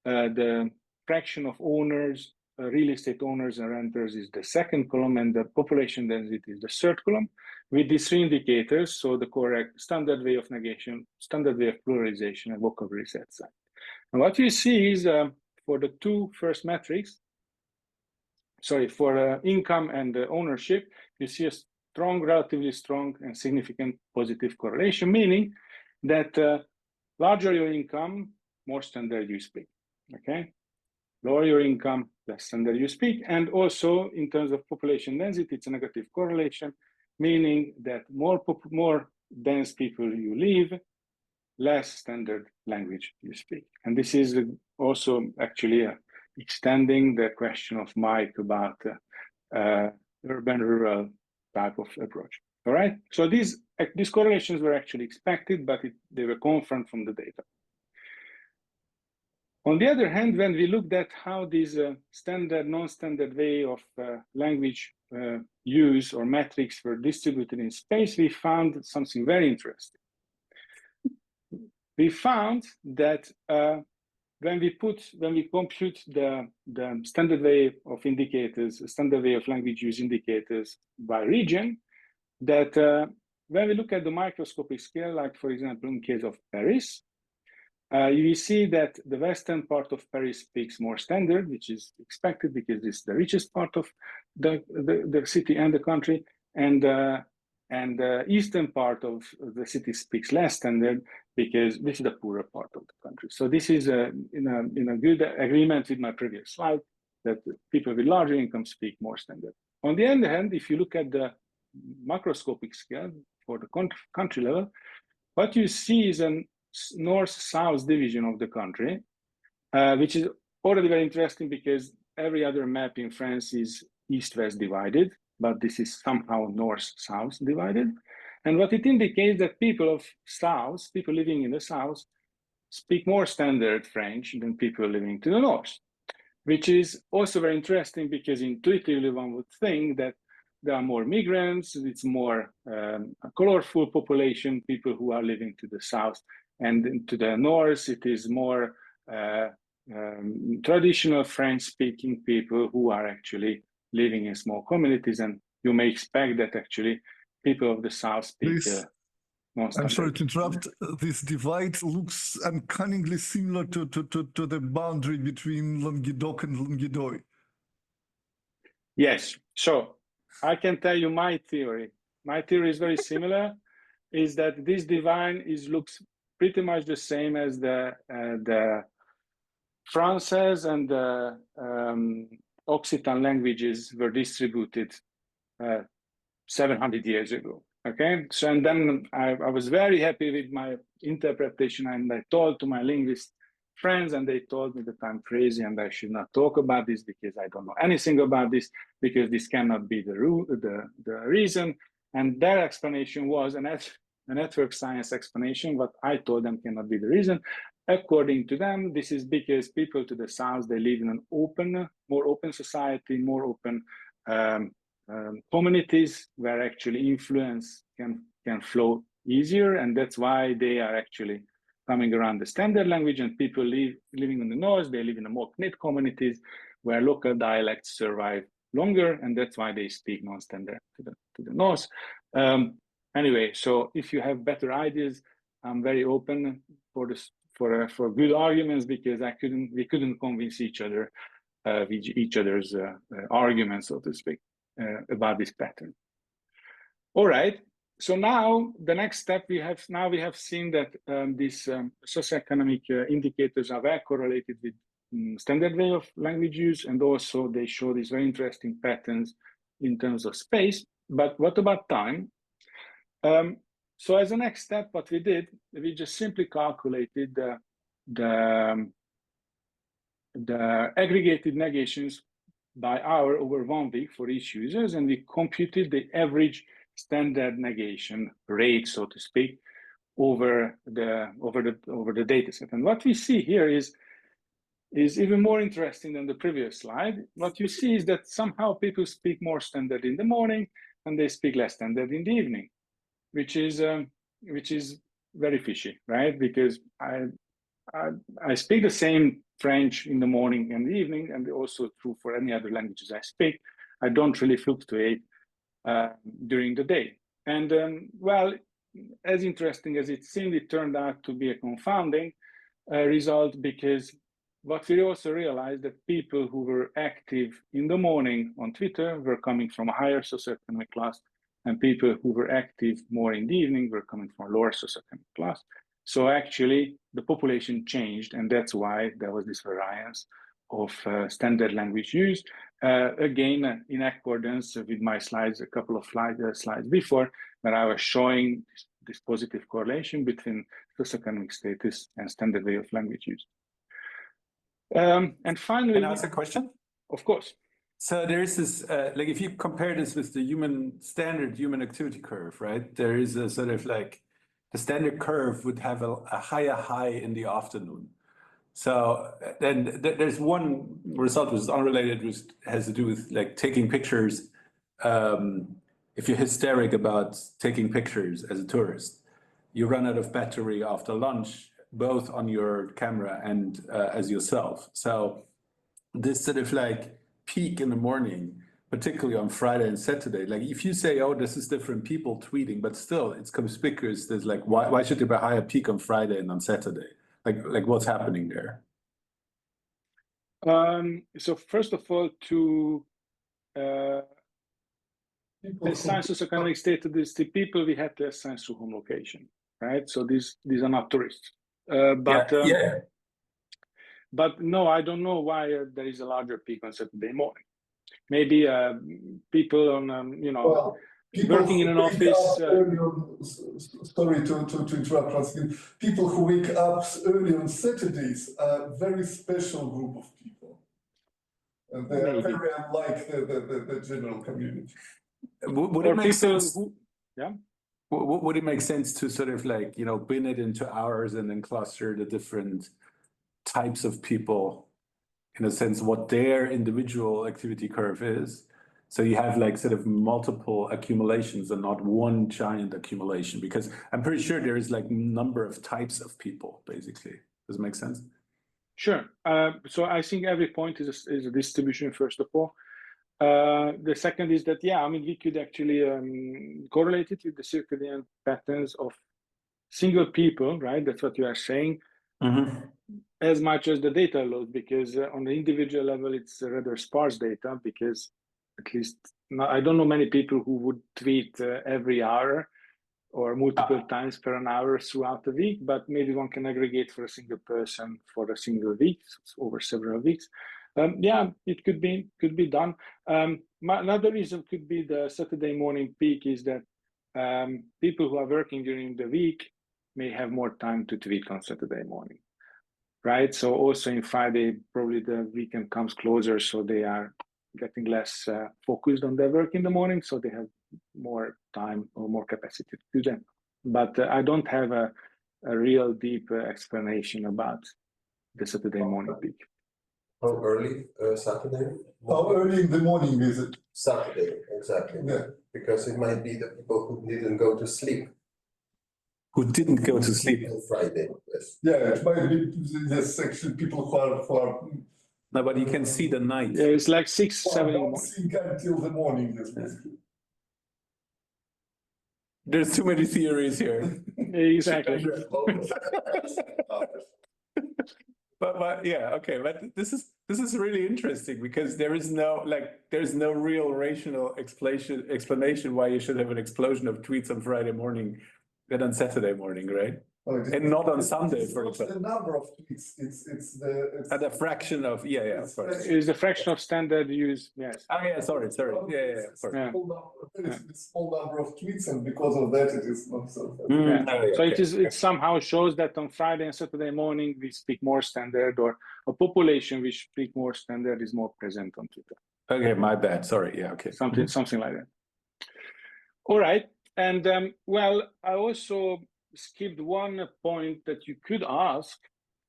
The fraction of owners, real estate owners and renters is the second column, and the population density is the third column, with these three indicators. So the correct standard way of negation, standard way of pluralization, and vocabulary set size. And what you see is for the two first metrics, for income and ownership, you see a strong, relatively strong and significant positive correlation, meaning that larger your income, more standard you speak, okay? Lower your income, less standard you speak. And also in terms of population density, it's a negative correlation, meaning that more dense people you live, less standard language you speak. And this is also actually extending the question of Mike about urban-rural type of approach. All right, so these correlations were actually expected, but they were confirmed from the data. On the other hand, when we looked at how these standard, non-standard way of language use or metrics were distributed in space, we found something very interesting. We found that when we compute the standard way of indicators, standard way of language use indicators by region, that when we look at the microscopic scale, like for example, in case of Paris, you see that the western part of Paris speaks more standard, which is expected because it's the richest part of the city and the country, and the eastern part of the city speaks less standard because this is the poorer part of the country. So this is in a good agreement with my previous slide, that people with larger income speak more standard. On the other hand, if you look at the macroscopic scale for the country level, what you see is a north-south division of the country, which is already very interesting because every other map in France is east-west divided, but this is somehow north-south divided. And what it indicates that people living in the south, speak more standard French than people living to the north, which is also very interesting because intuitively one would think that there are more migrants, it's more a colorful population, people who are living to the south, and to the north, it is more traditional French-speaking people who are actually living in small communities, and you may expect that actually people of the south speak I'm sorry to interrupt. This divide looks uncannily similar to the boundary between Languedoc and Languedoc. Yes, so I can tell you my theory. My theory is very similar, is that this divide looks pretty much the same as the Frances and the Occitan languages were distributed 700 years ago. Okay, so and then I was very happy with my interpretation, and I told to my linguist friends, and they told me that I'm crazy and I should not talk about this because I don't know anything about this, because this cannot be the reason. And their explanation was a network science explanation. What I told them cannot be the reason. According to them, this is because people to the south, they live in an more open society, more open communities where actually influence can flow easier, and that's why they are actually coming around the standard language, and people living in the north, they live in the more knit communities where local dialects survive longer, and that's why they speak non-standard to the north. Anyway, so if you have better ideas, I'm very open for this for good arguments, because we couldn't convince each other with each other's arguments, so to speak, about this pattern. All right. So now the next step we have seen that these socioeconomic indicators are well correlated with standard way of language use, and also they show these very interesting patterns in terms of space. But what about time? So as a next step, what we did, we just simply calculated the aggregated negations by hour over 1 week for each users, and we computed the average standard negation rate, so to speak, over the data set. And what we see here is even more interesting than the previous slide. What you see is that somehow people speak more standard in the morning and they speak less standard in the evening, which is very fishy, right? Because I speak the same French in the morning and the evening, and also true for any other languages I speak. I don't really fluctuate during the day. And well, as interesting as it seemed, it turned out to be a confounding result, because what we also realized that people who were active in the morning on Twitter were coming from a higher socioeconomic class, and people who were active more in the evening were coming from a lower socioeconomic class. So actually the population changed, and that's why there was this variance of standard language use. Again, in accordance with my slides, a couple of slides before, where I was showing this positive correlation between socioeconomic status and standard way of language use. And finally— Can I ask a question? Of course. So there is this, like if you compare this with the standard human activity curve, right? There is a sort of like, the standard curve would have a higher high in the afternoon. So then there's one result which is unrelated, which has to do with like taking pictures. If you're hysteric about taking pictures as a tourist, you run out of battery after lunch, both on your camera and as yourself. So this sort of like peak in the morning, particularly on Friday and Saturday, like if you say, oh, this is different people tweeting, but still it's conspicuous. There's like, why should there be a higher peak on Friday and on Saturday? Like what's happening there? So first of all, to assign socioeconomic status to people, we had to assign through home location, right? So these are not tourists. But no, I don't know why there is a larger peak on Saturday morning. Maybe people on, Well, working in an office. Sorry to interrupt once again. People who wake up early on Saturdays are a very special group of people. And they are very unlike the general community. Would it make sense? Yeah. Would it make sense to sort of like, bin it into hours and then cluster the different types of people, in a sense, what their individual activity curve is? So you have like sort of multiple accumulations and not one giant accumulation, because I'm pretty sure there is like a number of types of people, basically. Does it make sense? Sure. So I think every point is a distribution, first of all. The second is that, yeah, I mean, we could actually correlate it with the circadian patterns of single people, right? That's what you are saying. Mm-hmm. As much as the data load, because on the individual level, it's rather sparse data, because at least I don't know many people who would tweet every hour or multiple times per an hour throughout the week, but maybe one can aggregate for a single person for a single week, over several weeks. Yeah, it could be done. Another reason could be the Saturday morning peak is that people who are working during the week may have more time to tweet on Saturday morning, right? So also in Friday, probably the weekend comes closer, so they are getting less focused on their work in the morning, so they have more time or more capacity to do that. But I don't have a real deep explanation about the Saturday morning peak. How early Saturday? How early in the morning is it? Saturday, exactly. Yeah. Because it might be the people who didn't go to sleep. who didn't go to sleep. On Friday, yes. Yeah, it might be, yes, actually people who are No, but you can see the night. Yeah, it's like 6, 7 in the morning. dancing until the morning, yes, basically. There's too many theories here. Exactly. But yeah, okay. But this is really interesting because there's no real rational explanation why you should have an explosion of tweets on Friday morning than on Saturday morning, right? And not on Sunday, for example. The number of tweets, it's the At a fraction of of course. It's a fraction of standard use, yes. Oh yeah, sorry. Yeah, of course. Yeah. Small number of tweets, and because of that, it is not so. Yeah. Oh, yeah, So okay. it somehow shows that on Friday and Saturday morning we speak more standard, or a population which speak more standard is more present on Twitter. Okay, my bad. Sorry. Yeah, okay. Something like that. All right. And well, I also skipped one point that you could ask.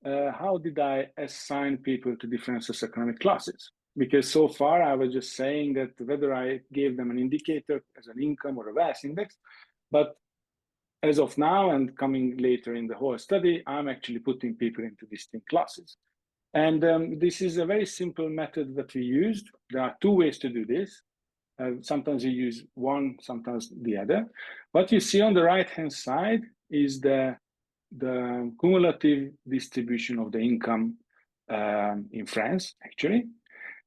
How did I assign people to different socioeconomic classes? Because so far I was just saying that whether I gave them an indicator as an income or a VAS index, but as of now and coming later in the whole study, I'm actually putting people into distinct classes. And this is a very simple method that we used. There are two ways to do this. Sometimes you use one, sometimes the other. What you see on the right-hand side is the cumulative distribution of the income in France, actually.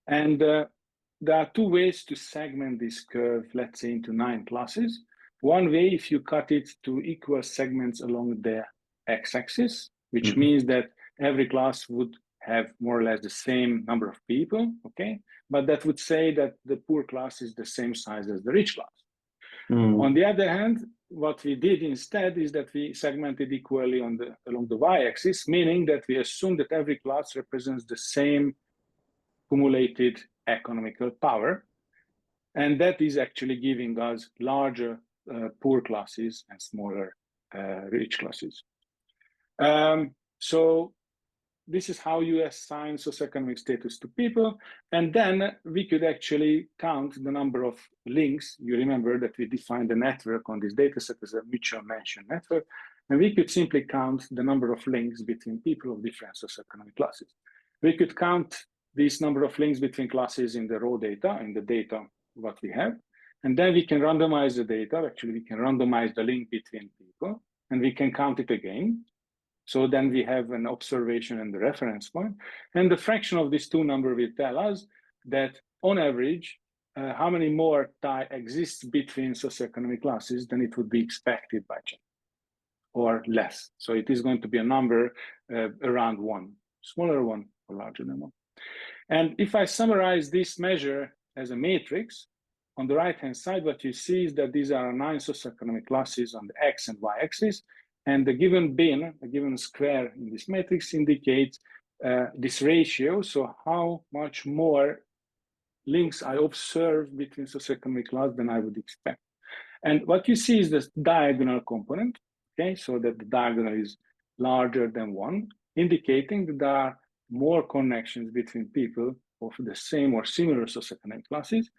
And there are two ways to segment this curve, let's say, into 9 classes. One way, if you cut it to equal segments along the x-axis, which means that every class would have more or less the same number of people, okay? But that would say that the poor class is the same size as the rich class. On the other hand, what we did instead is that we segmented equally along the y-axis, meaning that we assume that every class represents the same accumulated economical power. And that is actually giving us larger poor classes and smaller rich classes. So this is how you assign socioeconomic status to people. And then we could actually count the number of links. You remember that we defined the network on this data set as a mutual mention network. And we could simply count the number of links between people of different socioeconomic classes. We could count this number of links between classes in the raw data, in the data what we have. And then we can randomize the data. Actually, we can randomize the link between people, and we can count it again. So then we have an observation and the reference point. And the fraction of these two numbers will tell us that on average, how many more tie exists between socioeconomic classes than it would be expected by chance, or less. So it is going to be a number around 1, smaller 1 or larger than 1. And if I summarize this measure as a matrix, on the right-hand side, what you see is that these are 9 socioeconomic classes on the x and y-axis, and the given bin, a given square in this matrix indicates this ratio, so how much more links I observe between socioeconomic class than I would expect. And what you see is this diagonal component, okay, so that the diagonal is larger than 1, indicating that there are more connections between people of the same or similar socioeconomic classes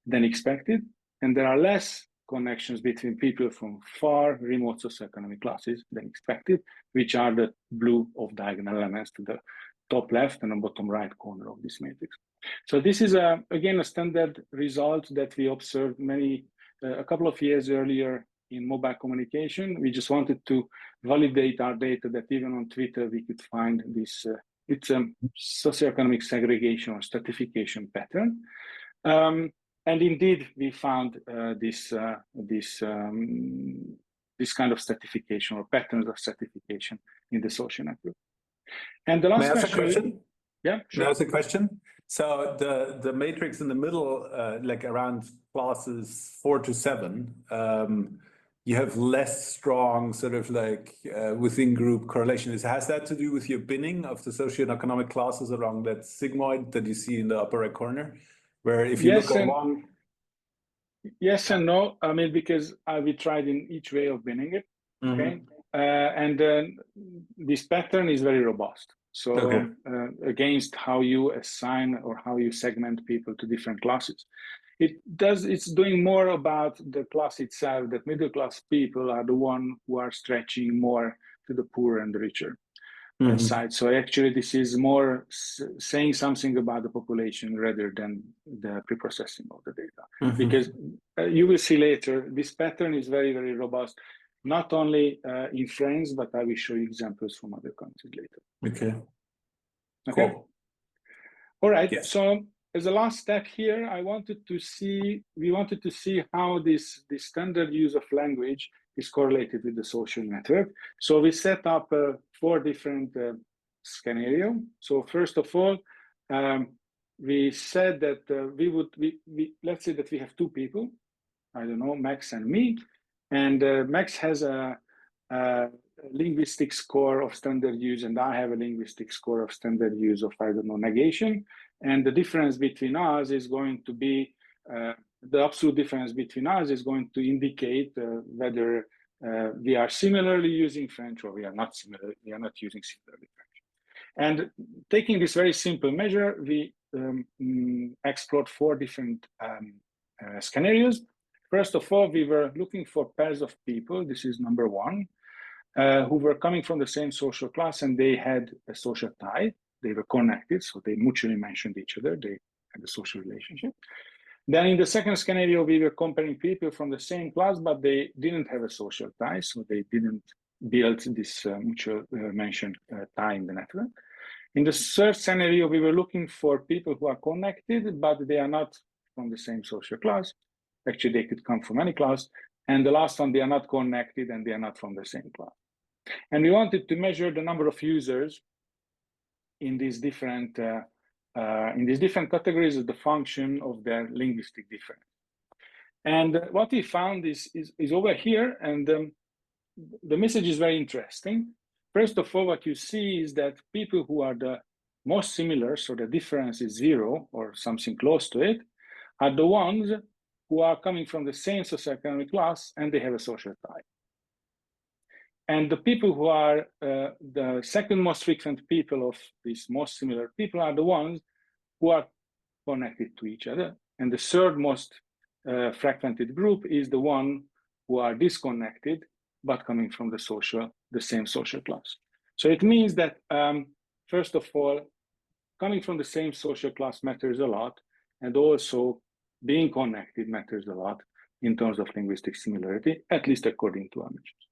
than expected, and there are less connections between people from far remote socioeconomic classes than expected, which are the blue of diagonal elements to the top left and the bottom right corner of this matrix. So this is again a standard result that we observed a couple of years earlier in mobile communication. We just wanted to validate our data that even on Twitter we could find this. It's a socioeconomic segregation or stratification pattern. And indeed, we found this kind of stratification or patterns of stratification in the social network. And the last May I ask a question? Yeah, sure. May I ask a question? So the matrix in the middle, like around classes 4 to 7, you have less strong sort of like within group correlation. Has that to do with your binning of the socioeconomic classes along that sigmoid that you see in the upper right corner? Where if you look along... Yes and no. I mean, because we tried in each way of binning it, okay? And this pattern is very robust. So against how you assign or how you segment people to different classes. it's doing more about the class itself, that middle class people are the one who are stretching more to the poor and the richer side. So actually this is more saying something about the population rather than the pre-processing of the data. Because you will see later, this pattern is very, very robust, not only in France, but I will show you examples from other countries later. Okay. Cool. All right. Yes. So as a last step here, we wanted to see how this standard use of language is correlated with the social network. So we set up 4 different scenarios. So first of all, we said that let's say that we have 2 people, I don't know, Max and me, and Max has a linguistic score of standard use, and I have a linguistic score of standard use of, I don't know, negation. And the difference between us is going to be, the absolute difference between us is going to indicate whether we are similarly using French or we are not using similarly French. And taking this very simple measure, we explored 4 different scenarios. First of all, we were looking for pairs of people, this is number 1, who were coming from the same social class and they had a social tie. They were connected, so they mutually mentioned each other. They had a social relationship. Then in the second scenario, we were comparing people from the same class, but they didn't have a social tie, so they didn't build this mutual mentioned tie in the network. In the third scenario, we were looking for people who are connected, but they are not from the same social class. Actually, they could come from any class. And the last one, they are not connected and they are not from the same class. And we wanted to measure the number of users in these different categories as the function of their linguistic difference. And what we found is over here, and the message is very interesting. First of all, what you see is that people who are the most similar, so the difference is 0 or something close to it, are the ones who are coming from the same socioeconomic class and they have a social tie. And the people who are the second most frequent people of these most similar people are the ones who are connected to each other. And the third most fragmented group is the one who are disconnected, but coming from the same social class. So it means that, first of all, coming from the same social class matters a lot, and also being connected matters a lot in terms of linguistic similarity, at least according to our measures.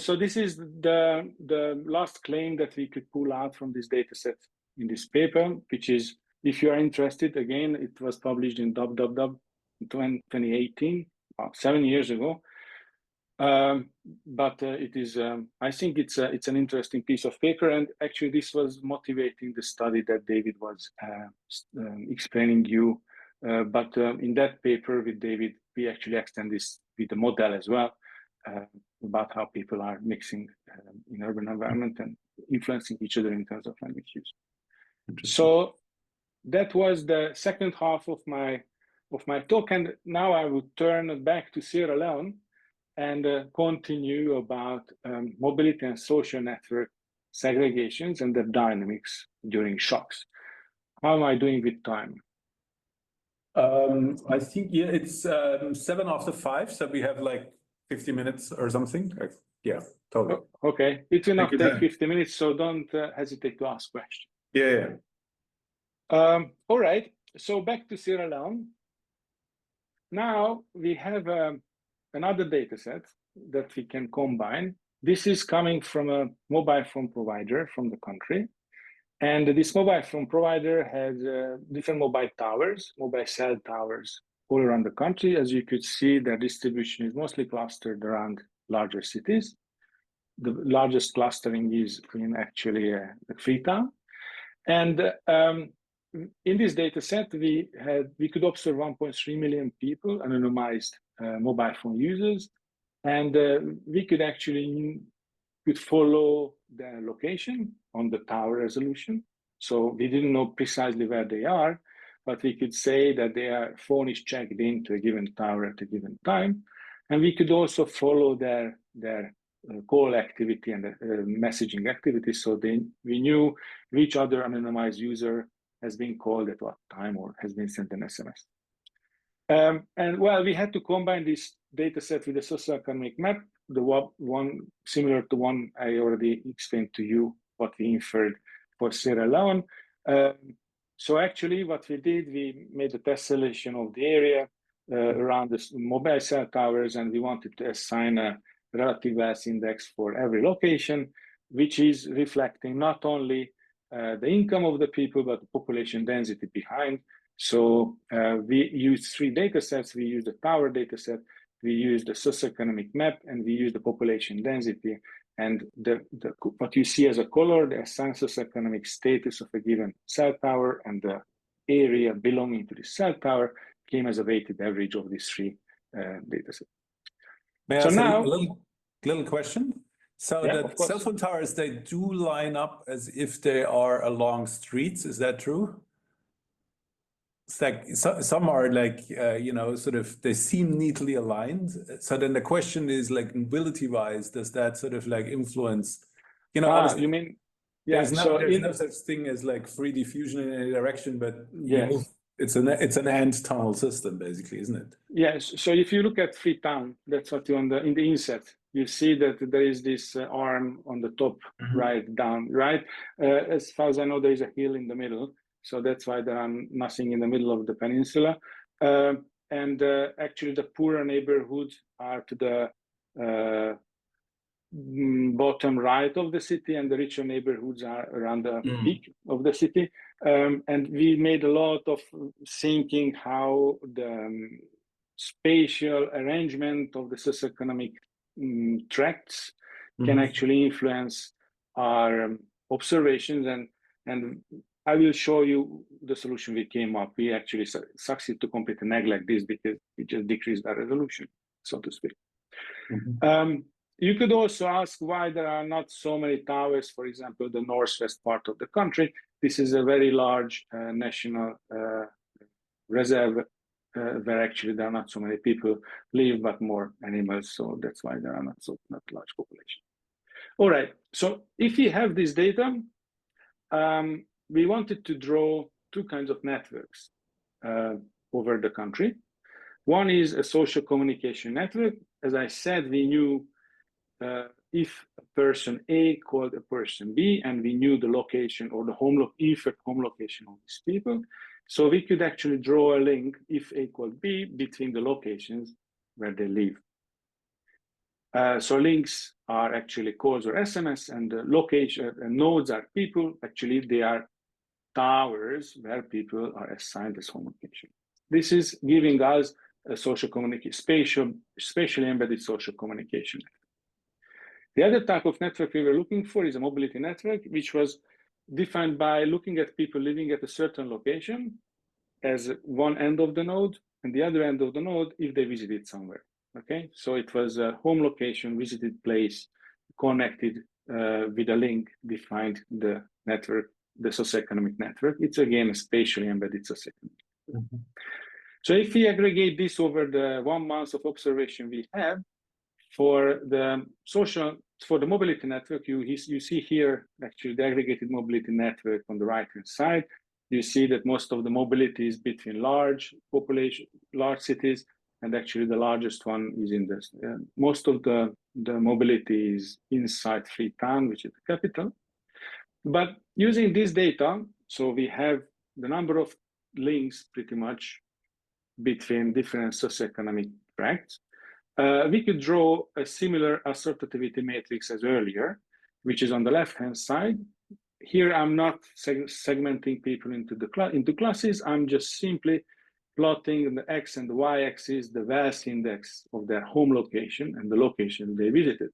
So this is the last claim that we could pull out from this data set in this paper, which is, if you are interested, again, it was published in WWW in 2018, about 7 years ago. But it is, I think it's an interesting piece of paper, and actually this was motivating the study that David was explaining you. But in that paper with David, we actually extend this with the model as well, about how people are mixing in urban environment and influencing each other in terms of language use. So that was the second half of my talk, and now I would turn back to Sierra Leone and continue about mobility and social network segregations and the dynamics during shocks. How am I doing with time? I think, yeah, it's 7 after 5, so we have like 50 minutes or something. Yeah, totally. Okay, it will not take 50 minutes, so don't hesitate to ask questions. Yeah. All right, so back to Sierra Leone. Now we have another data set that we can combine. This is coming from a mobile phone provider from the country. And this mobile phone provider has different mobile towers, mobile cell towers all around the country. As you could see, their distribution is mostly clustered around larger cities. The largest clustering is in actually Freetown. And in this data set, we could observe 1.3 million people, anonymized mobile phone users, and we could actually follow their location on the tower resolution. So we didn't know precisely where they are, but we could say that their phone is checked into a given tower at a given time, and we could also follow their call activity and messaging activity, so we knew which other anonymized user has been called at what time or has been sent an SMS. And well, we had to combine this data set with a socioeconomic map, the one similar to one I already explained to you, what we inferred for Sierra Leone. So actually what we did, we made a tessellation of the area around the mobile cell towers, and we wanted to assign a relative VAS index for every location, which is reflecting not only the income of the people, but the population density behind. So we used 3 data sets. We used the tower data set, we used the socioeconomic map, and we used the population density. And what you see as a color, the assigned socioeconomic status of a given cell tower and the area belonging to the cell tower came as a weighted average of these 3 data sets. May I So ask now, a little question? So yeah, the cell phone towers, they do line up as if they are along streets. Is that true? It's like some are like, you know, sort of, they seem neatly aligned. So then the question is like mobility wise, does that sort of like influence, you know, obviously, you mean, yeah, there's no such thing as like free diffusion in any direction, but yes. you move, it's an ant tunnel system basically, isn't it? Yes, so if you look at Freetown, that's what you in the inset, you see that there is this arm on the top, right down, right? As far as I know, there is a hill in the middle. So that's why there are nothing in the middle of the peninsula. And actually the poorer neighborhoods are to the bottom right of the city, and the richer neighborhoods are around the peak of the city. And we made a lot of thinking how the spatial arrangement of the socioeconomic tracts can actually influence our observations, and I will show you the solution we came up. We actually succeed to complete an egg like this because it just decreased our resolution, so to speak. You could also ask why there are not so many towers, for example, the northwest part of the country. This is a very large national reserve where actually there are not so many people live, but more animals. So that's why there are not large population. All right, so if we have this data, we wanted to draw 2 kinds of networks over the country. One is a social communication network. As I said, we knew if a person A called a person B, and we knew the location or the home location of these people. So we could actually draw a link if A called B between the locations where they live. So links are actually calls or SMS, and the location and nodes are people. Actually, they are towers where people are assigned as home location. This is giving us a social communication, spatially embedded social communication. The other type of network we were looking for is a mobility network, which was defined by looking at people living at a certain location as one end of the node, and the other end of the node if they visited somewhere. Okay, so it was a home location, visited place, connected with a link, defined the network, the socioeconomic network. It's again a spatially embedded socioeconomic. So if we aggregate this over the 1 month of observation we have for the mobility network, you see here actually the aggregated mobility network on the right hand side. You see that most of the mobility is between large cities, and actually the largest one is in this. Most of the mobility is inside Freetown, which is the capital. But using this data, so we have the number of links pretty much between different socioeconomic tracts. We could draw a similar assortativity matrix as earlier, which is on the left-hand side. Here, I'm not segmenting people into classes. I'm just simply plotting the X and the Y axis, the VAS index of their home location and the location they visited.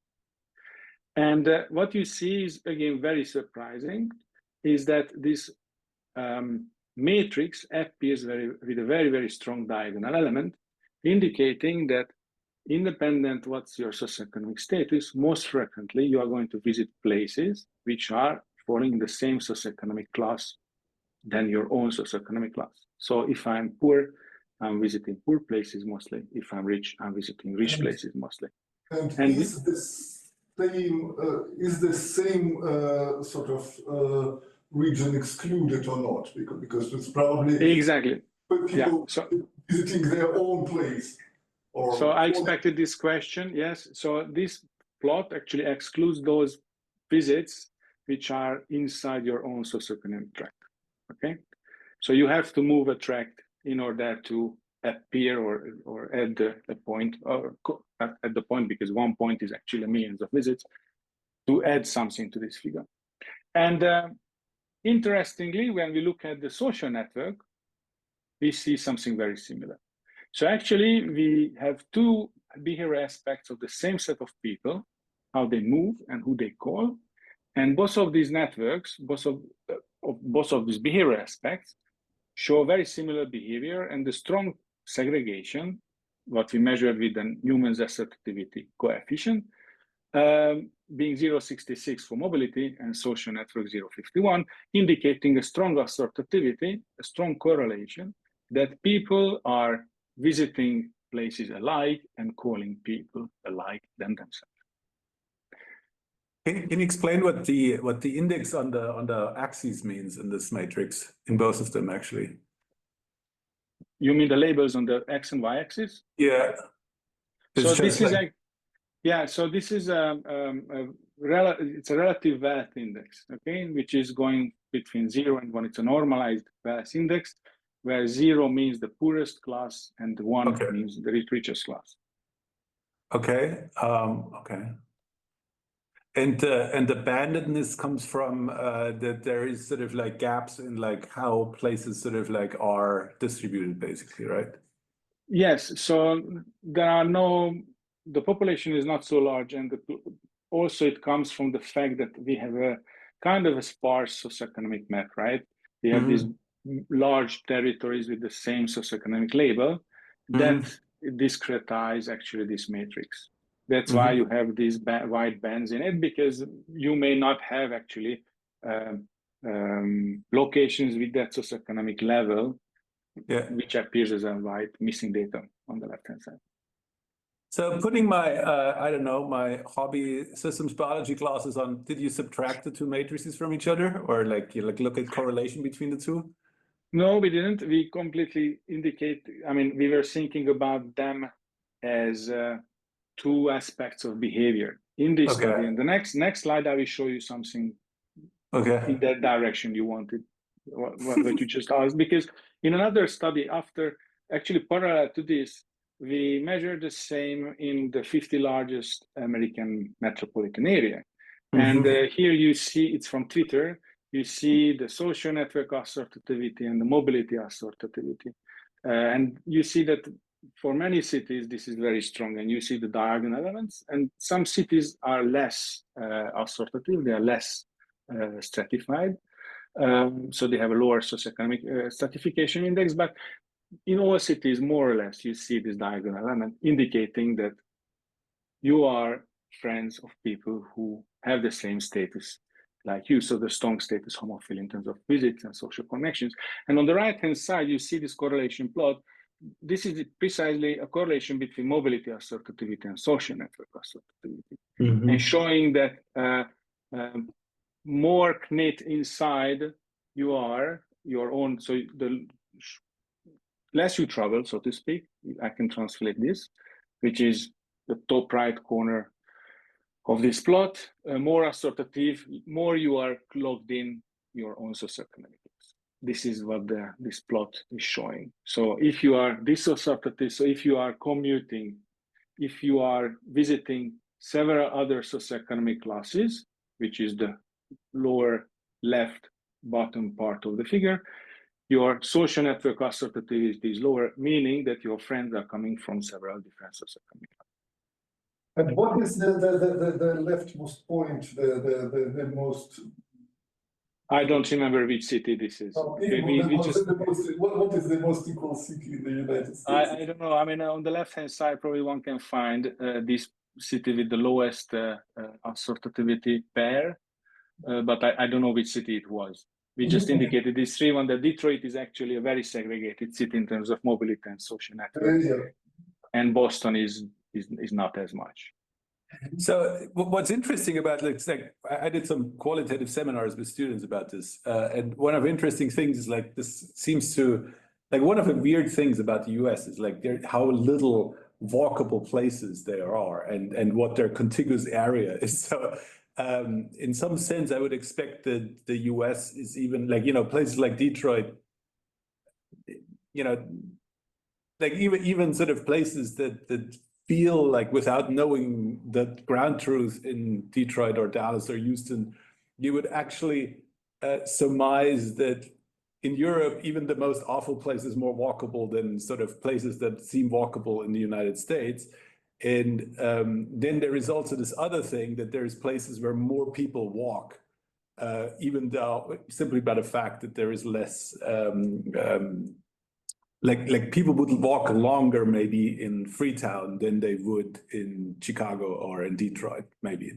And what you see is, again, very surprising, is that this matrix appears with a very, very strong diagonal element, indicating that independent what's your socioeconomic status, most frequently you are going to visit places which are falling in the same socioeconomic class than your own socioeconomic class. So if I'm poor, I'm visiting poor places mostly. If I'm rich, I'm visiting rich places mostly. And is the same sort of region excluded or not? Because it's probably exactly. people visiting their own place. Or so I expected this question, yes. So this plot actually excludes those visits which are inside your own socioeconomic tract, okay? So you have to move a tract in order to appear or at the point, or at the point, because one point is actually millions of visits, to add something to this figure. And interestingly, when we look at the social network, we see something very similar. So actually, we have two behavioral aspects of the same set of people, how they move and who they call. And both of these networks, both of these behavioral aspects, show very similar behavior, and the strong segregation, what we measured with the Newman's assertivity coefficient, being 0.66 for mobility and social network 0.51, indicating a strong assertivity, a strong correlation that people are visiting places alike and calling people alike than themselves. Can you explain what the index on the axes means in this matrix, in both of them actually? You mean the labels on the x and y axis? Yeah. So this is so this is it's a relative wealth index, okay, which is going between 0 and 1. It's a normalized wealth index, where 0 means the poorest class and 1 means the richest class. Okay. Okay. And the bandedness comes from that there is sort of like gaps in like how places sort of like are distributed, basically, right? Yes. So there are the population is not so large, and also it comes from the fact that we have a kind of a sparse socioeconomic map, right? We have these large territories with the same socioeconomic label that discretize actually this matrix. That's why you have these wide bands in it, because you may not have actually locations with that socioeconomic level, which appears as a white missing data on the left-hand side. So putting my, I don't know, my hobby systems biology classes on, did you subtract the two matrices from each other, or like you look at correlation between the two? No, we didn't. We completely indicate, I mean, we were thinking about them as two aspects of behavior in this study. And the next slide, I will show you something in that direction you wanted, what you just asked. Because in another study, after actually parallel to this, we measured the same in the 50 largest American metropolitan area. And here you see, it's from Twitter, you see the social network assertivity and the mobility assertivity. And you see that for many cities, this is very strong, and you see the diagonal elements, and some cities are less assertive, they are less stratified. So they have a lower socioeconomic stratification index, but in all cities, more or less, you see this diagonal element indicating that you are friends of people who have the same status like you, so the strong status homophily in terms of visits and social connections. And on the right-hand side, you see this correlation plot. This is precisely a correlation between mobility assertivity and social network assertivity, and showing that more knit inside you are your own, so the less you travel, so to speak, I can translate this, which is the top right corner of this plot, more assertive, more you are logged in your own socioeconomic. This is what this plot is showing. So if you are disassertive, so if you are commuting, if you are visiting several other socioeconomic classes, which is the lower left bottom part of the figure, your social network assertivity is lower, meaning that your friends are coming from several different socioeconomic classes. And what is the leftmost point, the most? I don't remember which city this is. What is the most equal city in the United States? I don't know. I mean, on the left-hand side, probably one can find this city with the lowest assertivity pair, but I don't know which city it was. We just indicated these three. One, that Detroit is actually a very segregated city in terms of mobility and social network, and Boston is not as much. So what's interesting about like I did some qualitative seminars with students about this, and one of the interesting things is like this seems to like one of the weird things about the US is like how little walkable places there are and what their contiguous area is. So in some sense, I would expect that the US is even like, you know, places like Detroit, you know, like even sort of places that feel like, without knowing the ground truth in Detroit or Dallas or Houston, you would actually surmise that in Europe, even the most awful place is more walkable than sort of places that seem walkable in the United States. And then there is also this other thing that there's places where more people walk, even though simply by the fact that there is less, like people would walk longer maybe in Freetown than they would in Chicago or in Detroit. Maybe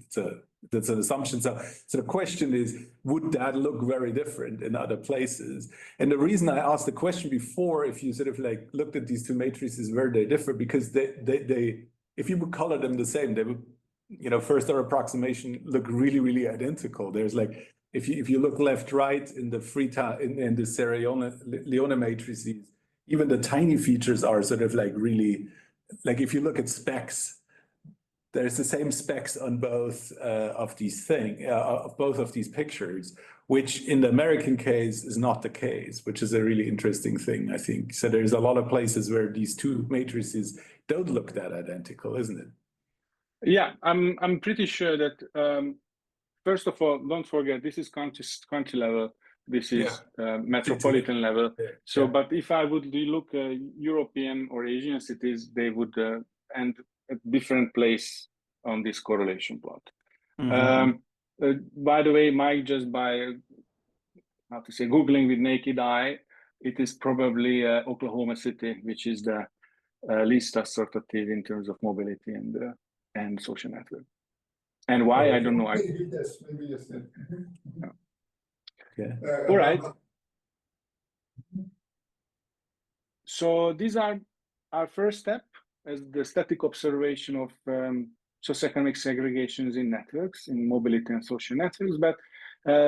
that's an assumption. So the question is, would that look very different in other places? And the reason I asked the question before, if you sort of like looked at these two matrices, where they differ, because they if you would color them the same, they would, you know, first order approximation look really, really identical. There's like, if you look left, right in the Freetown, in the Sierra Leone matrices, even the tiny features are sort of like really, like if you look at specs, there's the same specs on both of these both of these pictures, which in the American case is not the case, which is a really interesting thing, I think. So there's a lot of places where these two matrices don't look that identical, isn't it? Yeah, I'm pretty sure that first of all, don't forget, this is country level. This is metropolitan level. So, but if I would look European or Asian cities, they would end at different place on this correlation plot. By the way, Mike, just by how to say, Googling with naked eye, it is probably Oklahoma City, which is the least assertive in terms of mobility and social network. And why, I don't know. Maybe yes. Yeah. All right. So these are our first step as the static observation of socioeconomic segregations in networks, in mobility and social networks. But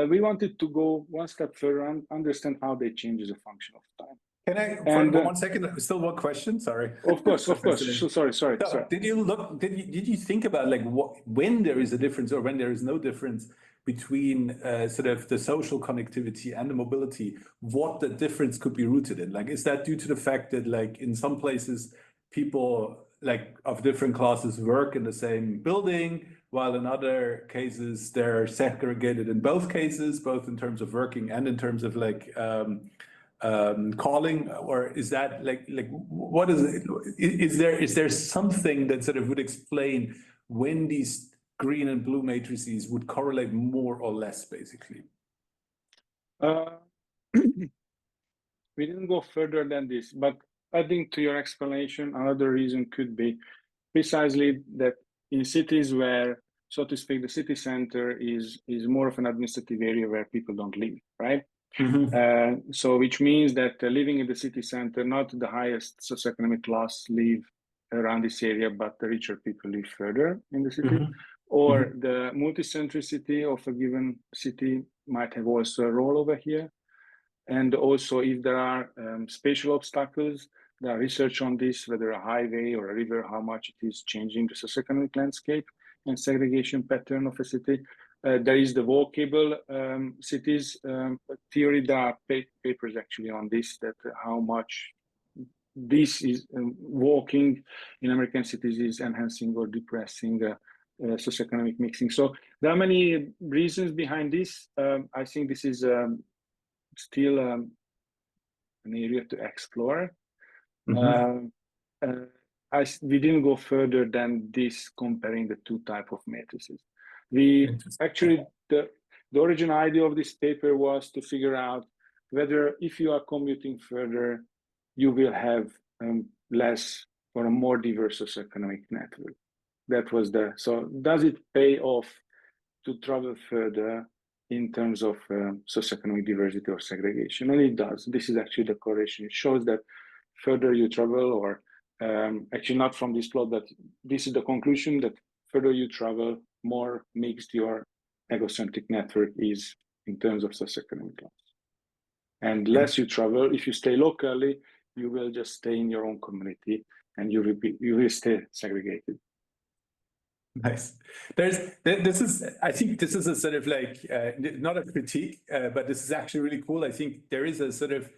we wanted to go one step further and understand how they change as a function of time. Can I, for 1 second, still one question? Sorry. Of course. So, sorry. So did you think about like when there is a difference or when there is no difference between sort of the social connectivity and the mobility, what the difference could be rooted in? Like, is that due to the fact that like in some places people like of different classes work in the same building, while in other cases they're segregated in both cases, both in terms of working and in terms of like calling, or is that like what is it? Is there something that sort of would explain when these green and blue matrices would correlate more or less, basically? We didn't go further than this, but adding to your explanation, another reason could be precisely that in cities where, so to speak, the city center is more of an administrative area where people don't live, right? So which means that living in the city center, not the highest socioeconomic class live around this area, but the richer people live further in the city. Or the multicentricity of a given city might have also a role over here. And also if there are spatial obstacles, there are research on this, whether a highway or a river, how much it is changing the socioeconomic landscape and segregation pattern of a city. There is the walkable cities theory. There are papers actually on this, that how much this is walking in American cities is enhancing or depressing socioeconomic mixing. So there are many reasons behind this. I think this is still an area to explore. We didn't go further than this, comparing the two types of matrices. We actually, the original idea of this paper was to figure out whether if you are commuting further, you will have less or a more diverse socioeconomic network. That was so does it pay off to travel further in terms of socioeconomic diversity or segregation? And it does. This is actually the correlation. It shows that further you travel, or actually not from this plot, but this is the conclusion, that further you travel, more mixed your egocentric network is in terms of socioeconomic class. And less you travel, if you stay locally, you will just stay in your own community and you will stay segregated. Nice. I think this is a sort of like, not a critique, but this is actually really cool. I think there is a sort of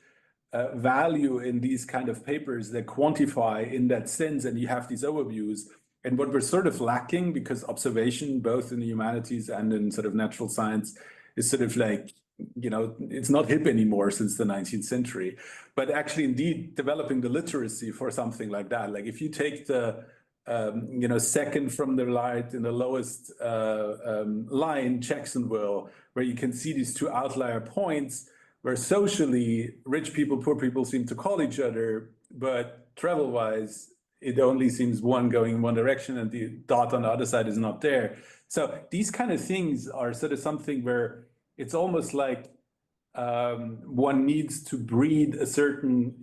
value in these kind of papers that quantify in that sense, and you have these overviews. And what we're sort of lacking, because observation, both in the humanities and in sort of natural science, is sort of like, you know, it's not hip anymore since the 19th century. But actually, indeed, developing the literacy for something like that, like if you take the you know, second from the right in the lowest line, Jacksonville, where you can see these two outlier points where socially rich people, poor people seem to call each other, but travel-wise, it only seems one going in one direction and the dot on the other side is not there. So these kind of things are sort of something where it's almost like one needs to breed a certain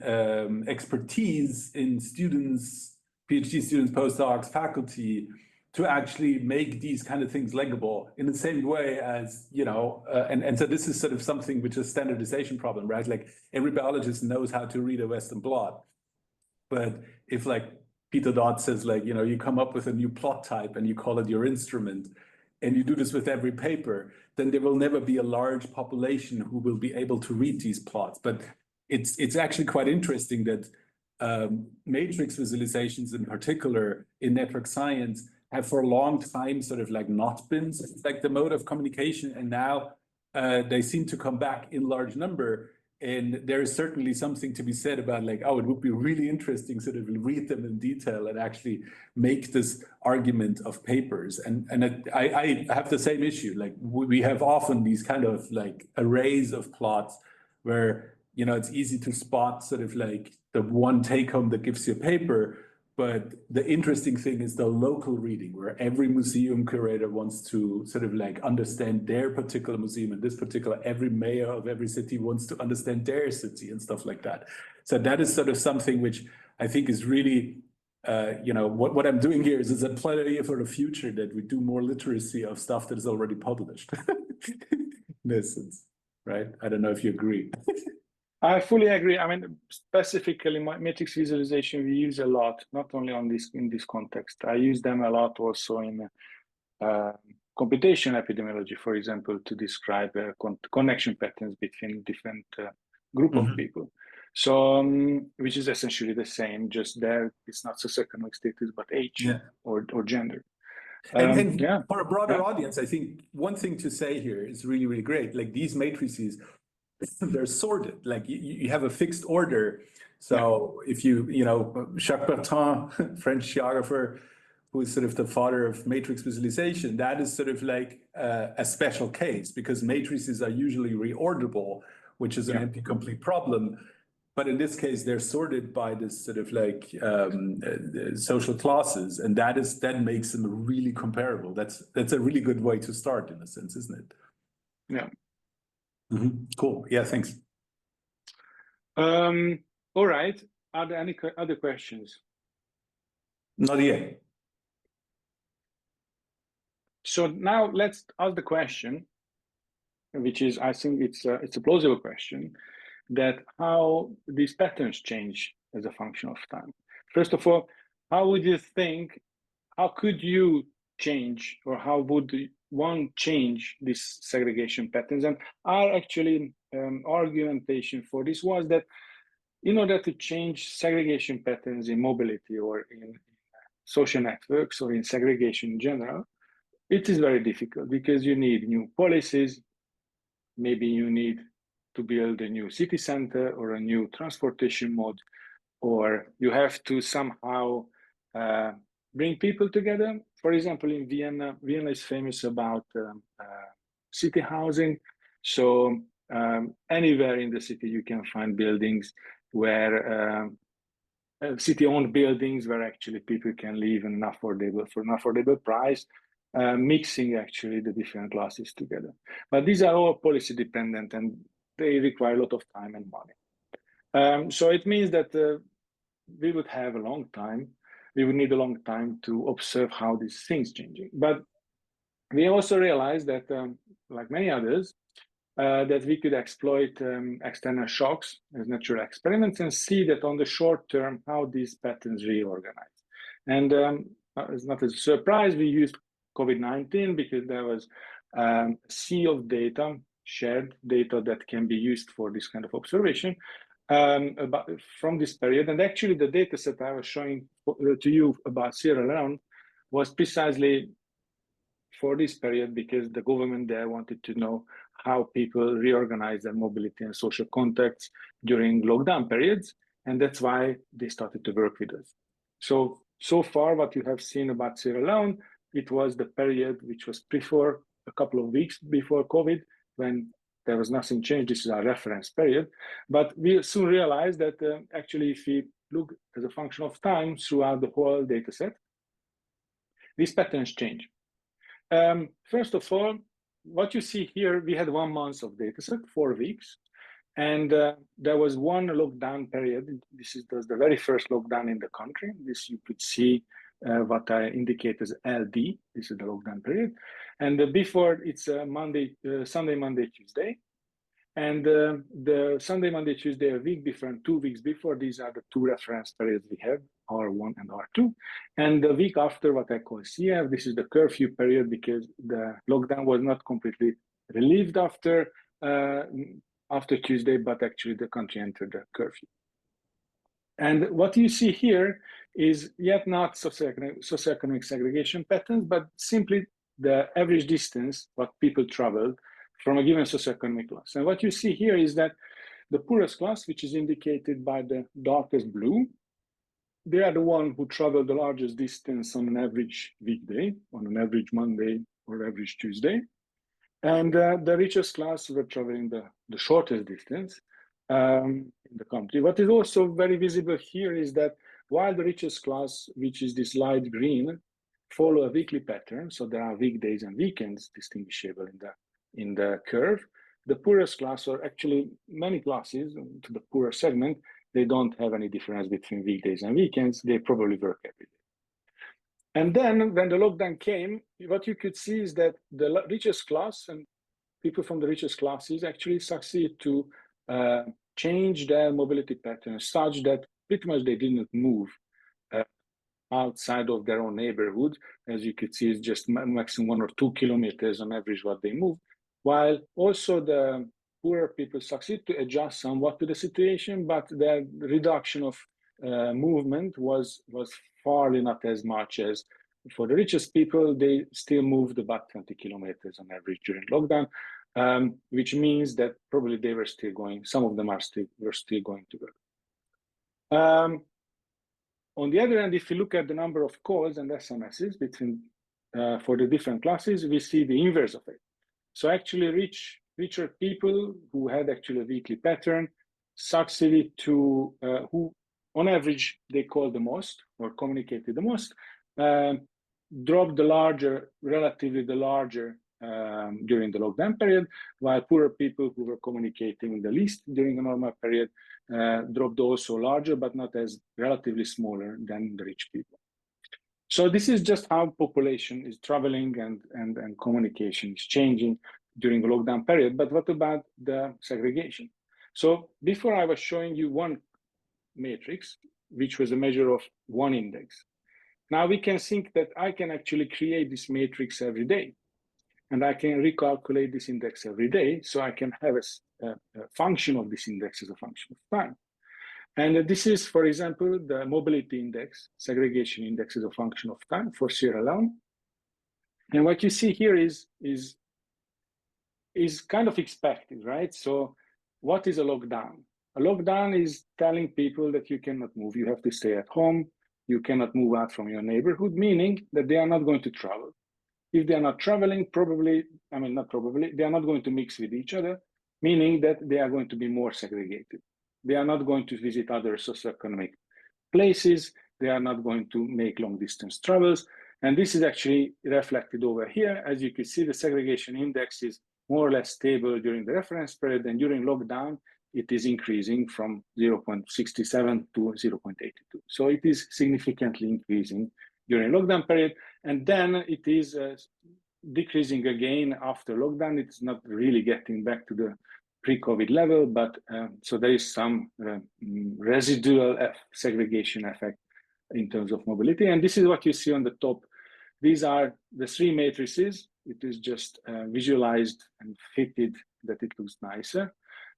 expertise in students, PhD students, postdocs, faculty, to actually make these kind of things legible in the same way as, you know, and so this is sort of something which is a standardization problem, right? Like every biologist knows how to read a Western blot. But if like Peter Dodd says, like, you know, you come up with a new plot type and you call it your instrument, and you do this with every paper, then there will never be a large population who will be able to read these plots. But it's actually quite interesting that matrix visualizations in particular in network science have for a long time sort of like not been like the mode of communication, and now they seem to come back in large number. And there is certainly something to be said about like, oh, it would be really interesting sort of read them in detail and actually make this argument of papers. And I have the same issue. Like we have often these kind of like arrays of plots where, you know, it's easy to spot sort of like the one take home that gives you a paper. But the interesting thing is the local reading, where every museum curator wants to sort of like understand their particular museum, and this particular, every mayor of every city wants to understand their city and stuff like that. So that is sort of something which I think is really, you know, what I'm doing here is a plenary for the future, that we do more literacy of stuff that is already published. In essence, right? I don't know if you agree. I fully agree. I mean, specifically, matrix visualization we use a lot, not only on this in this context. I use them a lot also in computation epidemiology, for example, to describe connection patterns between different group of people. So, which is essentially the same, just there it's not socioeconomic status, but age or gender. And for a broader audience, I think one thing to say here is really, really great. Like these matrices, they're sorted, like you have a fixed order. So if you know, Jacques Bertrand, French geographer, who is sort of the father of matrix visualization, that is sort of like a special case, because matrices are usually reorderable, which is an NP-complete problem. But in this case, they're sorted by this sort of like social classes, and that makes them really comparable. That's a really good way to start, in a sense, isn't it? Yeah. Cool. Yeah, thanks. All right. Are there any other questions? Not yet. So now let's ask the question, which is, I think it's a plausible question, that how these patterns change as a function of time. First of all, how would you think, how could you change, or how would one change these segregation patterns? And our actually argumentation for this was that in order to change segregation patterns in mobility or in social networks or in segregation in general, it is very difficult, because you need new policies. Maybe you need to build a new city center or a new transportation mode, or you have to somehow bring people together. For example, in Vienna is famous about city housing. So anywhere in the city you can find buildings where city-owned buildings where actually people can live for an affordable price, mixing actually the different classes together. But these are all policy dependent, and they require a lot of time and money. So it means that we would have a long time. We would need a long time to observe how these things changing. But we also realize that, like many others, that we could exploit external shocks as natural experiments and see that on the short term, how these patterns reorganize. And it's not a surprise, we used COVID-19 because there was a sea of data, shared data that can be used for this kind of observation from this period. And actually the data set I was showing to you about Sierra Leone was precisely for this period because the government there wanted to know how people reorganize their mobility and social contacts during lockdown periods. And that's why they started to work with us. So far, what you have seen about Sierra Leone, it was the period which was before, a couple of weeks before COVID, when there was nothing changed. This is our reference period. But we soon realized that actually, if we look as a function of time throughout the whole data set, these patterns change. First of all, what you see here, we had 1 month of data set, 4 weeks. And there was one lockdown period. This was the very first lockdown in the country. This you could see what I indicate as LD. This is the lockdown period. And before it's Sunday, Monday, Tuesday. And the Sunday, Monday, Tuesday, a week before and 2 weeks before, these are the 2 reference periods we have, R1 and R2. And the week after, what I call CF, this is the curfew period because the lockdown was not completely relieved after Tuesday, but actually the country entered the curfew. And what you see here is yet not socioeconomic segregation patterns, but simply the average distance what people traveled from a given socioeconomic class. And what you see here is that the poorest class, which is indicated by the darkest blue, they are the one who travel the largest distance on an average weekday, on an average Monday or average Tuesday. And the richest class were traveling the shortest distance in the country. What is also very visible here is that while the richest class, which is this light green, follow a weekly pattern, so there are weekdays and weekends distinguishable in the curve, the poorest class, or actually many classes to the poorer segment, they don't have any difference between weekdays and weekends. They probably work every day. And then when the lockdown came, what you could see is that the richest class and people from the richest classes actually succeed to change their mobility patterns such that pretty much they didn't move outside of their own neighborhood. As you could see, it's just maximum 1 or 2 kilometers on average what they move, while also the poorer people succeed to adjust somewhat to the situation, but the reduction of movement was farly not as much as for the richest people. They still moved about 20 kilometers on average during lockdown, which means that probably they were still going, some of them were still going to work. On the other hand, if you look at the number of calls and SMSs between for the different classes, we see the inverse of it. So actually richer people who had actually a weekly pattern succeeded to, who on average they called the most or communicated the most, dropped relatively the larger during the lockdown period, while poorer people who were communicating the least during a normal period dropped also larger, but not as relatively smaller than the rich people. So this is just how population is traveling and communication is changing during the lockdown period. But what about the segregation? So before I was showing you one matrix, which was a measure of one index. Now we can think that I can actually create this matrix every day, and I can recalculate this index every day, so I can have a function of this index as a function of time. And this is, for example, the mobility index, segregation index as a function of time for Sierra Leone. And what you see here is kind of expected, right? So what is a lockdown? A lockdown is telling people that you cannot move, you have to stay at home, you cannot move out from your neighborhood, meaning that they are not going to travel. If they are not traveling, they are not going to mix with each other, meaning that they are going to be more segregated. They are not going to visit other socioeconomic places. They are not going to make long distance travels. And this is actually reflected over here. As you can see, the segregation index is more or less stable during the reference period, and during lockdown, it is increasing from 0.67 to 0.82. So it is significantly increasing during lockdown period. And then it is decreasing again after lockdown. It's not really getting back to the pre-COVID level, but so there is some residual segregation effect in terms of mobility. And this is what you see on the top. These are the three matrices. It is just visualized and fitted that it looks nicer.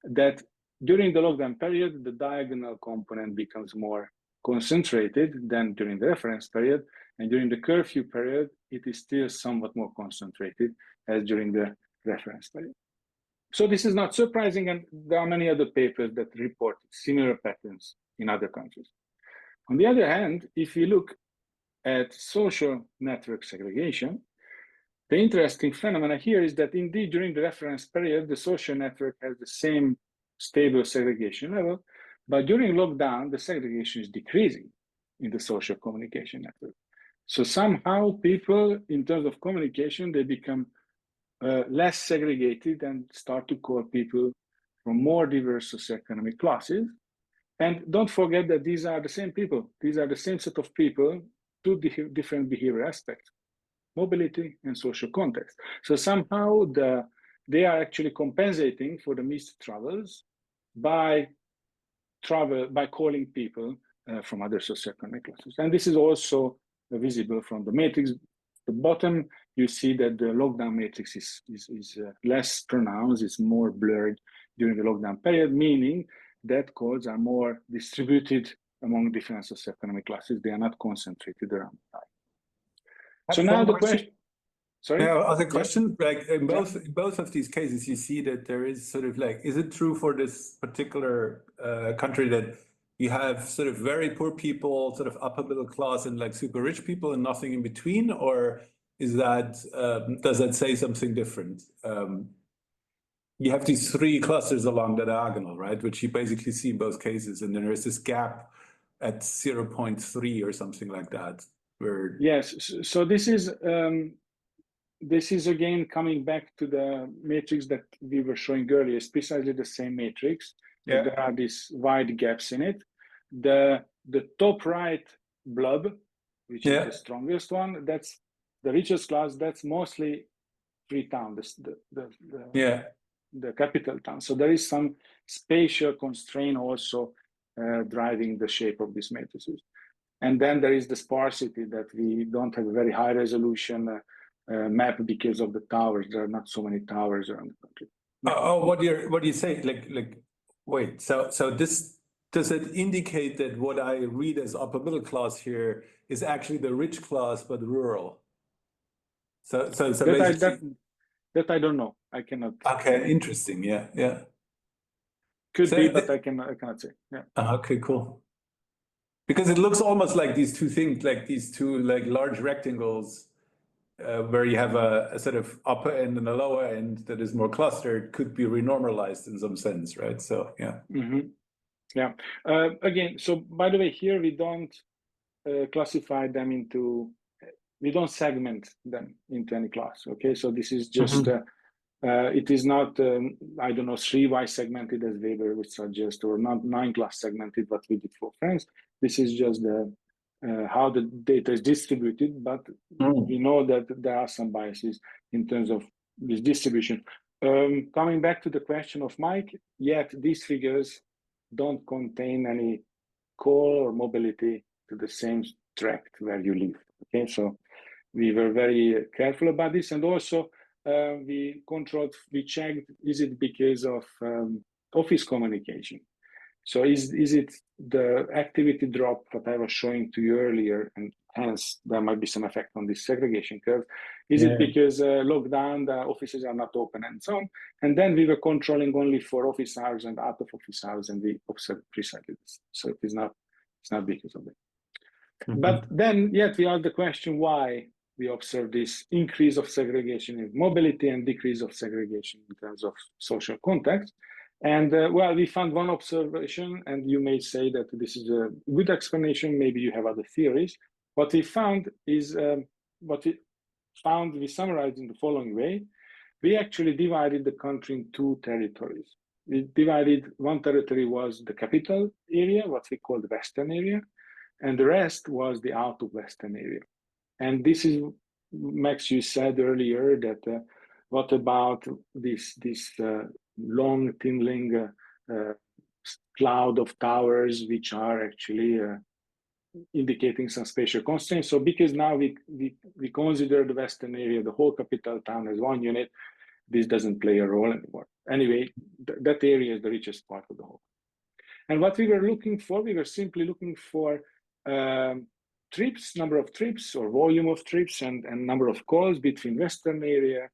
That during the lockdown period, the diagonal component becomes more concentrated than during the reference period. And during the curfew period, it is still somewhat more concentrated as during the reference period. So this is not surprising, and there are many other papers that report similar patterns in other countries. On the other hand, if you look at social network segregation, the interesting phenomena here is that indeed during the reference period, the social network has the same stable segregation level, but during lockdown, the segregation is decreasing in the social communication network. So somehow people, in terms of communication, they become less segregated and start to call people from more diverse socioeconomic classes. And don't forget that these are the same people. These are the same set of people, two different behavior aspects, mobility and social context. So somehow they are actually compensating for the missed travels by calling people from other socioeconomic classes. And this is also visible from the matrix. The bottom, you see that the lockdown matrix is less pronounced, it's more blurred during the lockdown period, meaning that calls are more distributed among different socioeconomic classes. They are not concentrated around the time. So now the question. Sorry? Yeah, other question, like in both of these cases, you see that there is sort of like, is it true for this particular country that you have sort of very poor people, sort of upper middle class, and like super rich people, and nothing in between, or is that does that say something different? You have these three clusters along the diagonal, right, which you basically see in both cases, and then there is this gap at 0.3 or something like that. Where yes, so this is again coming back to the matrix that we were showing earlier. It's precisely the same matrix. Yeah. There are these wide gaps in it. The top right blob, which is the strongest one, that's the richest class. That's mostly free town, the capital town. So there is some spatial constraint also driving the shape of these matrices. And then there is the sparsity, that we don't have a very high resolution map because of the towers. There are not so many towers around the country. What do you say? Like, wait. So this, does it indicate that what I read as upper middle class here is actually the rich class but rural? So that I don't know. I cannot. Okay, interesting. Yeah. Could be, but I cannot say. Yeah. Okay, cool. Because it looks almost like these two things, like these two like large rectangles, where you have a sort of upper end and a lower end that is more clustered, could be renormalized in some sense, right? So yeah. Mm-hmm. Yeah. Again, so by the way, here we don't classify them into. We don't segment them into any class. Okay, so this is just. It is not, I don't know, 3Y segmented as Weber would suggest, or not 9-class segmented, what we did for France. This is just how the data is distributed, but we know that there are some biases in terms of this distribution. Coming back to the question of Mike, yet these figures don't contain any call or mobility to the same tract where you live. Okay, so we were very careful about this, and also we checked, is it because of office communication? So is it the activity drop that I was showing to you earlier, and hence there might be some effect on this segregation curve? Is it because lockdown, the offices are not open and so on? And then we were controlling only for office hours and out of office hours, and we observed precisely this. So it's not because of it. But then yet we asked the question why we observe this increase of segregation in mobility and decrease of segregation in terms of social context. And well, we found one observation, and you may say that this is a good explanation. Maybe you have other theories. What we found is, we summarized in the following way. We actually divided the country in two territories. We divided, one territory was the capital area, what we call the Western area, and the rest was the out of Western area. And this is Max, you said earlier that what about this long thinning cloud of towers, which are actually indicating some spatial constraints. So because now we consider the Western area, the whole capital town as one unit, this doesn't play a role anymore. Anyway, that area is the richest part of the whole. And what we were looking for, we were simply looking for trips, number of trips or volume of trips and number of calls between Western area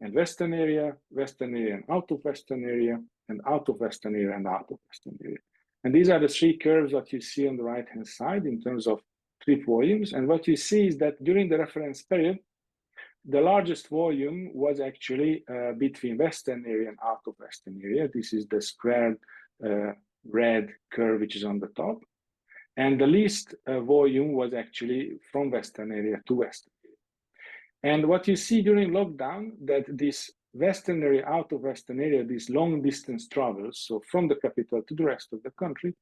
and Western area, Western area and out of Western area, and out of Western area and out of Western area. And these are the three curves that you see on the right-hand side in terms of trip volumes. And what you see is that during the reference period, the largest volume was actually between Western area and out of Western area. This is the squared red curve, which is on the top. And the least volume was actually from Western area to Western area. And what you see during lockdown, that this Western area, out of Western area, these long distance travels, so from the capital to the rest of the country,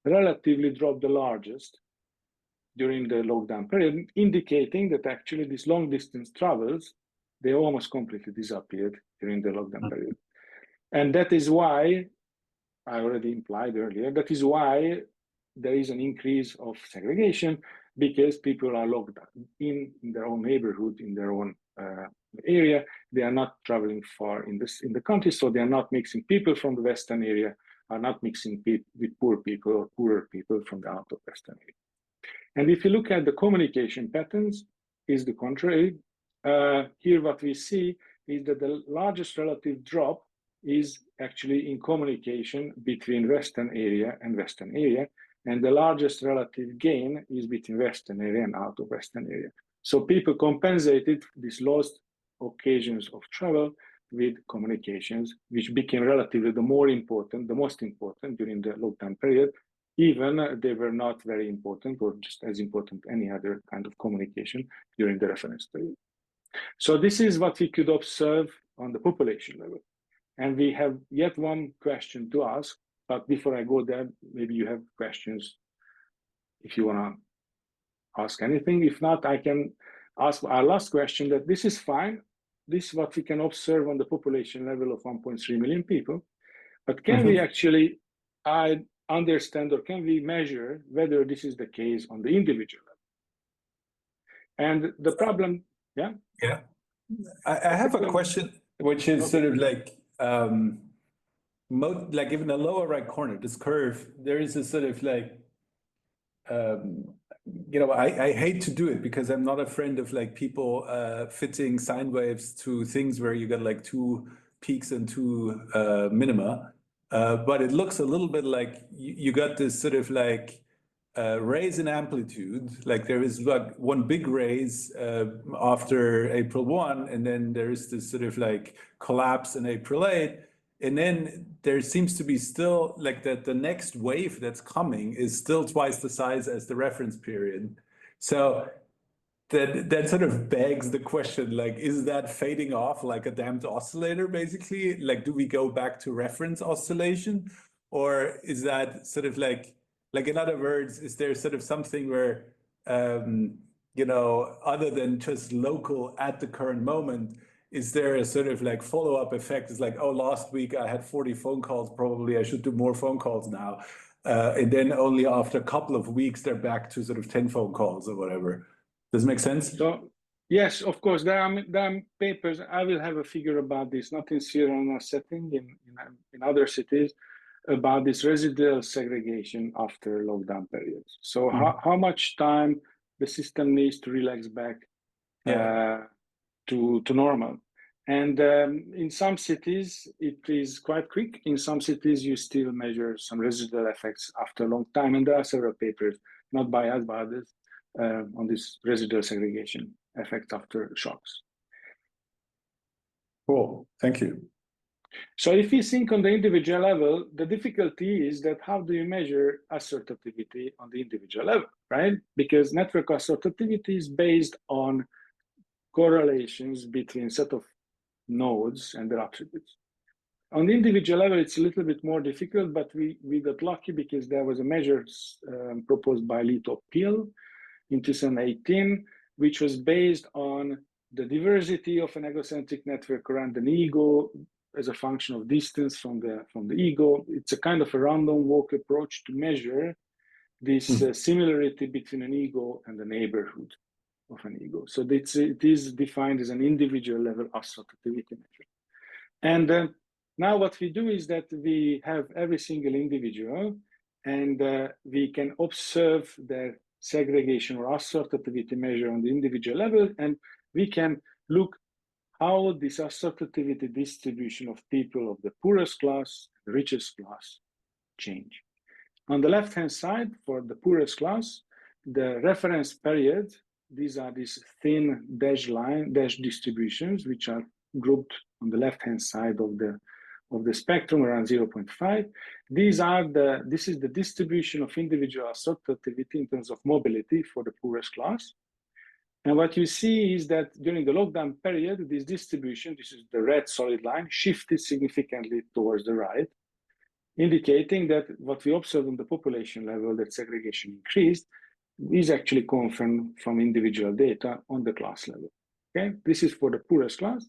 relatively dropped the largest during the lockdown period, indicating that actually these long distance travels, they almost completely disappeared during the lockdown period. And that is why, I already implied earlier, that is why there is an increase of segregation, because people are locked in their own neighborhood, in their own area. They are not traveling far in the country, so they are not mixing. People from the Western area are not mixing with poor people or poorer people from the out of Western area. And if you look at the communication patterns, is the contrary. Here what we see is that the largest relative drop is actually in communication between Western area and Western area, and the largest relative gain is between Western area and out of Western area. So people compensated these lost occasions of travel with communications, which became relatively the most important during the lockdown period, even they were not very important or just as important any other kind of communication during the reference period. So this is what we could observe on the population level. And we have yet one question to ask, but before I go there, maybe you have questions if you want to ask anything. If not, I can ask our last question, that this is fine. This is what we can observe on the population level of 1.3 million people. But can we actually understand, or can we measure whether this is the case on the individual level? And the problem, yeah? Yeah. I have a question, which is sort of like, like in the lower right corner, this curve, there is a sort of like, you know, I hate to do it because I'm not a friend of like people fitting sine waves to things where you got like two peaks and two minima. But it looks a little bit like you got this sort of like raise in amplitude. Like there is like one big raise after April 1, and then there is this sort of like collapse in April 8. And then there seems to be still like that the next wave that's coming is still twice the size as the reference period. So that sort of begs the question, like, is that fading off like a damped oscillator, basically? Like, do we go back to reference oscillation? Or is that sort of like in other words, is there sort of something where, you know, other than just local at the current moment, is there a sort of like follow-up effect? It's like, oh, last week I had 40 phone calls, probably I should do more phone calls now. And then only after a couple of weeks, they're back to sort of 10 phone calls or whatever. Does it make sense? So, yes, of course, there are papers. I will have a figure about this, not in Sierra setting, in other cities, about this residual segregation after lockdown periods. So how much time the system needs to relax back to normal. And in some cities, it is quite quick. In some cities, you still measure some residual effects after a long time. And there are several papers, not by us, but others, on this residual segregation effect after shocks. Cool, thank you. So if you think on the individual level, the difficulty is that how do you measure assortativity on the individual level, right? Because network assortativity is based on correlations between set of nodes and their attributes. On the individual level, it's a little bit more difficult, but we got lucky because there was a measure proposed by Lito Pil in 2018, which was based on the diversity of an egocentric network around an ego as a function of distance from the ego. It's a kind of a random walk approach to measure this similarity between an ego and the neighborhood of an ego. So it is defined as an individual level associativity measure. And now what we do is that we have every single individual, and we can observe their segregation or associativity measure on the individual level, and we can look how this associativity distribution of people of the poorest class, the richest class, change. On the left-hand side, for the poorest class, the reference period, these are these thin dash distributions, which are grouped on the left-hand side of the spectrum around 0.5. This is the distribution of individual associativity in terms of mobility for the poorest class. And what you see is that during the lockdown period, this distribution, this is the red solid line, shifted significantly towards the right, indicating that what we observed on the population level, that segregation increased, is actually confirmed from individual data on the class level. Okay, this is for the poorest class,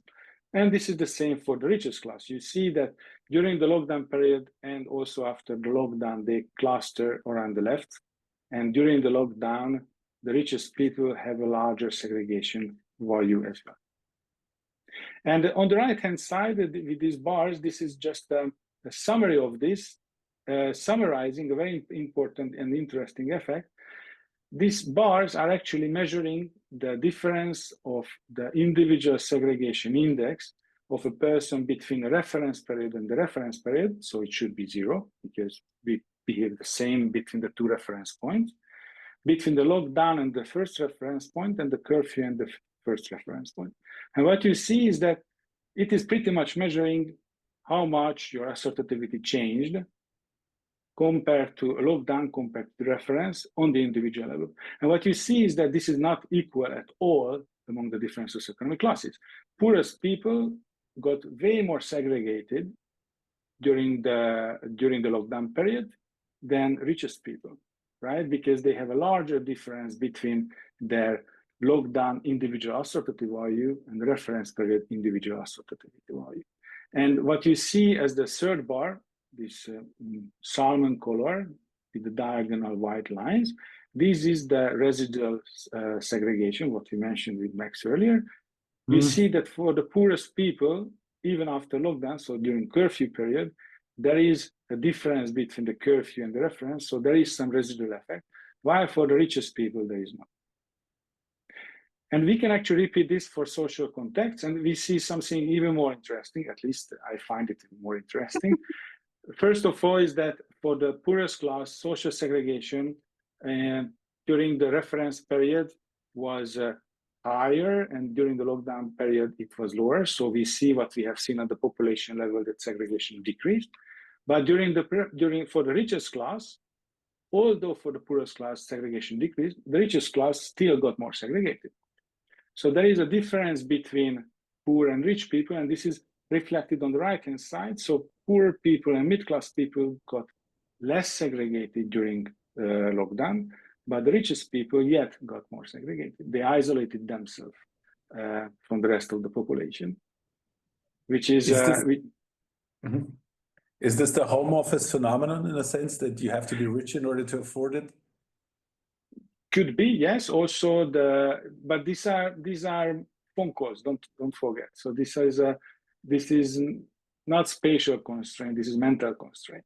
and this is the same for the richest class. You see that during the lockdown period and also after the lockdown, they cluster around the left, and during the lockdown, the richest people have a larger segregation value as well. And on the right-hand side, with these bars, this is just a summary of this, summarizing a very important and interesting effect. These bars are actually measuring the difference of the individual segregation index of a person between a reference period and the reference period. So it should be 0, because we behave the same between the two reference points, between the lockdown and the first reference point, and the curfew and the first reference point. And what you see is that it is pretty much measuring how much your associativity changed compared to a lockdown, compared to the reference on the individual level. And what you see is that this is not equal at all among the different socioeconomic classes. Poorest people got way more segregated during the lockdown period than richest people, right? Because they have a larger difference between their lockdown individual associative value and the reference period individual associativity value. And what you see as the third bar, this salmon color with the diagonal white lines, this is the residual segregation, what we mentioned with Max earlier. You see that for the poorest people, even after lockdown, so during curfew period, there is a difference between the curfew and the reference, so there is some residual effect, while for the richest people, there is not. And we can actually repeat this for social contexts, and we see something even more interesting, at least I find it more interesting. First of all is that for the poorest class, social segregation during the reference period was higher, and during the lockdown period, it was lower. So we see what we have seen at the population level, that segregation decreased. But for the richest class, although for the poorest class, segregation decreased, the richest class still got more segregated. So there is a difference between poor and rich people, and this is reflected on the right-hand side. So poor people and mid-class people got less segregated during lockdown, but the richest people yet got more segregated. They isolated themselves from the rest of the population, which is... Is this the home office phenomenon, in a sense that you have to be rich in order to afford it? Could be, yes. Also, but these are phone calls. Don't forget. So this is not spatial constraint. This is mental constraint,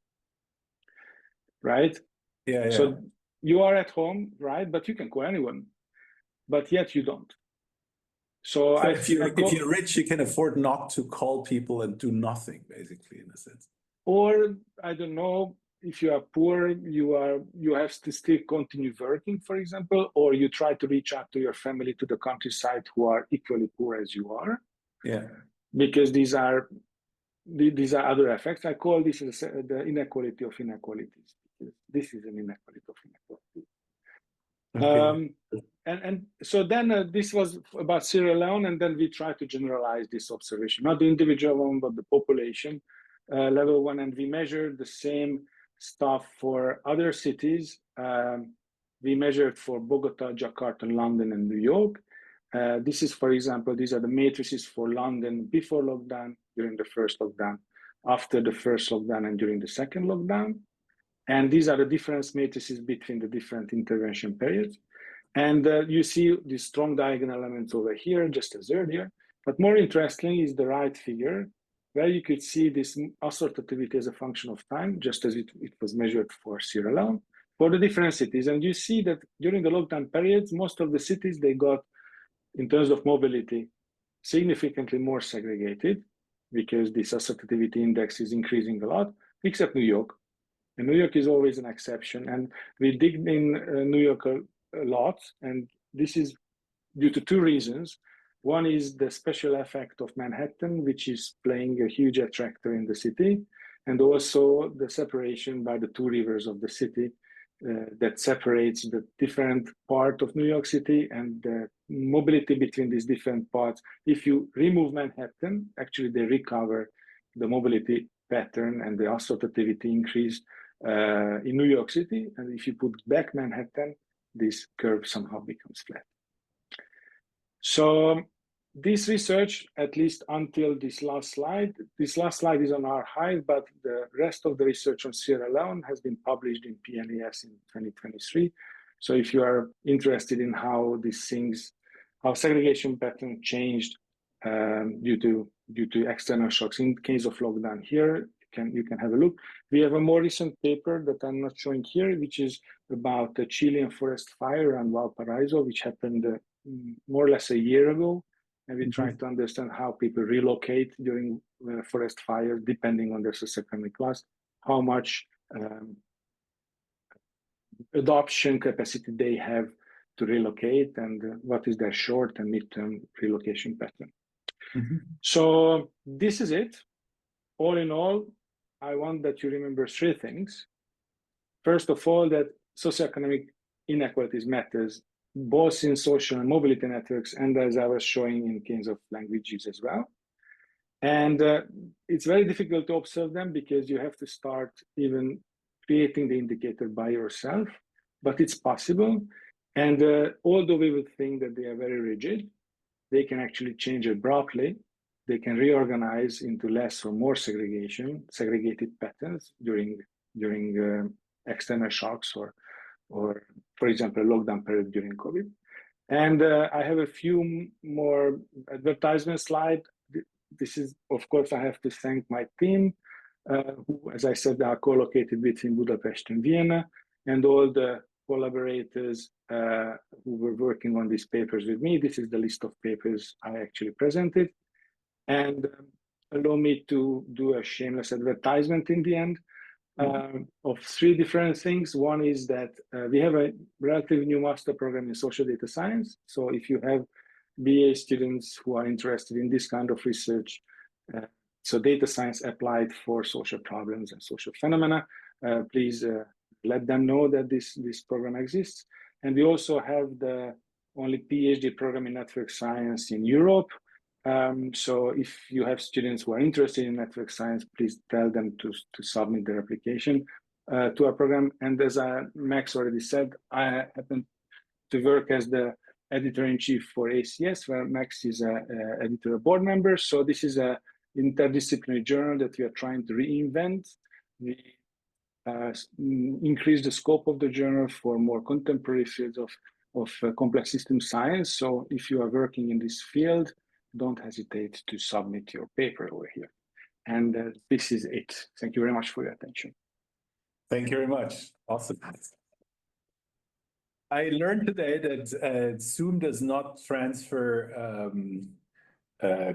right? Yeah. So you are at home, right? But you can call anyone, but yet you don't. So if you're rich, you can afford not to call people and do nothing, basically, in a sense. Or I don't know, if you are poor, you have to still continue working, for example, or you try to reach out to your family to the countryside who are equally poor as you are. Yeah. Because these are other effects. I call this the inequality of inequalities. This is an inequality of inequality. Okay. And so then this was about Sierra Leone, and then we try to generalize this observation, not the individual one, but the population level one, and we measured the same stuff for other cities. We measured for Bogota, Jakarta, London, and New York, This is, for example, these are the matrices for London before lockdown, during the first lockdown, after the first lockdown, and during the second lockdown. And these are the difference matrices between the different intervention periods. And you see these strong diagonal elements over here, just as earlier. But more interesting is the right figure, where you could see this assortativity as a function of time, just as it was measured for Sierra Leone, for the different cities. And you see that during the lockdown periods, most of the cities, they got, in terms of mobility, significantly more segregated, because this assortativity index is increasing a lot, except New York. And New York is always an exception. And we digged in New York a lot, and this is due to two reasons. One is the special effect of Manhattan, which is playing a huge attractor in the city, and also the separation by the two rivers of the city that separates the different part of New York City, and the mobility between these different parts. If you remove Manhattan, actually they recover the mobility pattern and the assortativity increase in New York City. And if you put back Manhattan, this curve somehow becomes flat. So this research, at least until this last slide is on arXiv, but the rest of the research on Sierra Leone has been published in PNAS in 2023. So if you are interested in how these things, how segregation pattern changed due to external shocks in case of lockdown here, you can have a look. We have a more recent paper that I'm not showing here, which is about the Chilean forest fire around Valparaiso, which happened more or less a year ago. And we try to understand how people relocate during forest fire, depending on their socioeconomic class, how much adoption capacity they have to relocate, and what is their short and midterm relocation pattern. So this is it. All in all, I want that you remember three things. First of all, that socioeconomic inequalities matters, both in social and mobility networks, and as I was showing in case of languages as well. And it's very difficult to observe them because you have to start even creating the indicator by yourself, but it's possible. And although we would think that they are very rigid, they can actually change abruptly. They can reorganize into less or more segregated patterns during external shocks, or for example, a lockdown period during COVID. And I have a few more advertisement slides. This is, of course, I have to thank my team, who, as I said, are co-located between Budapest and Vienna, and all the collaborators who were working on these papers with me. This is the list of papers I actually presented. And allow me to do a shameless advertisement in the end of three different things. One is that we have a relatively new master program in social data science. So if you have BA students who are interested in this kind of research, so data science applied for social problems and social phenomena, please let them know that this program exists. And we also have the only PhD program in network science in Europe. So if you have students who are interested in network science, please tell them to submit their application to our program. And as Max already said, I happen to work as the editor-in-chief for ACS, where Max is an editor board member. So this is an interdisciplinary journal that we are trying to reinvent. We increase the scope of the journal for more contemporary fields of complex system science. So if you are working in this field, don't hesitate to submit your paper over here. And this is it. Thank you very much for your attention. Thank you very much. Awesome. I learned today that Zoom does not transfer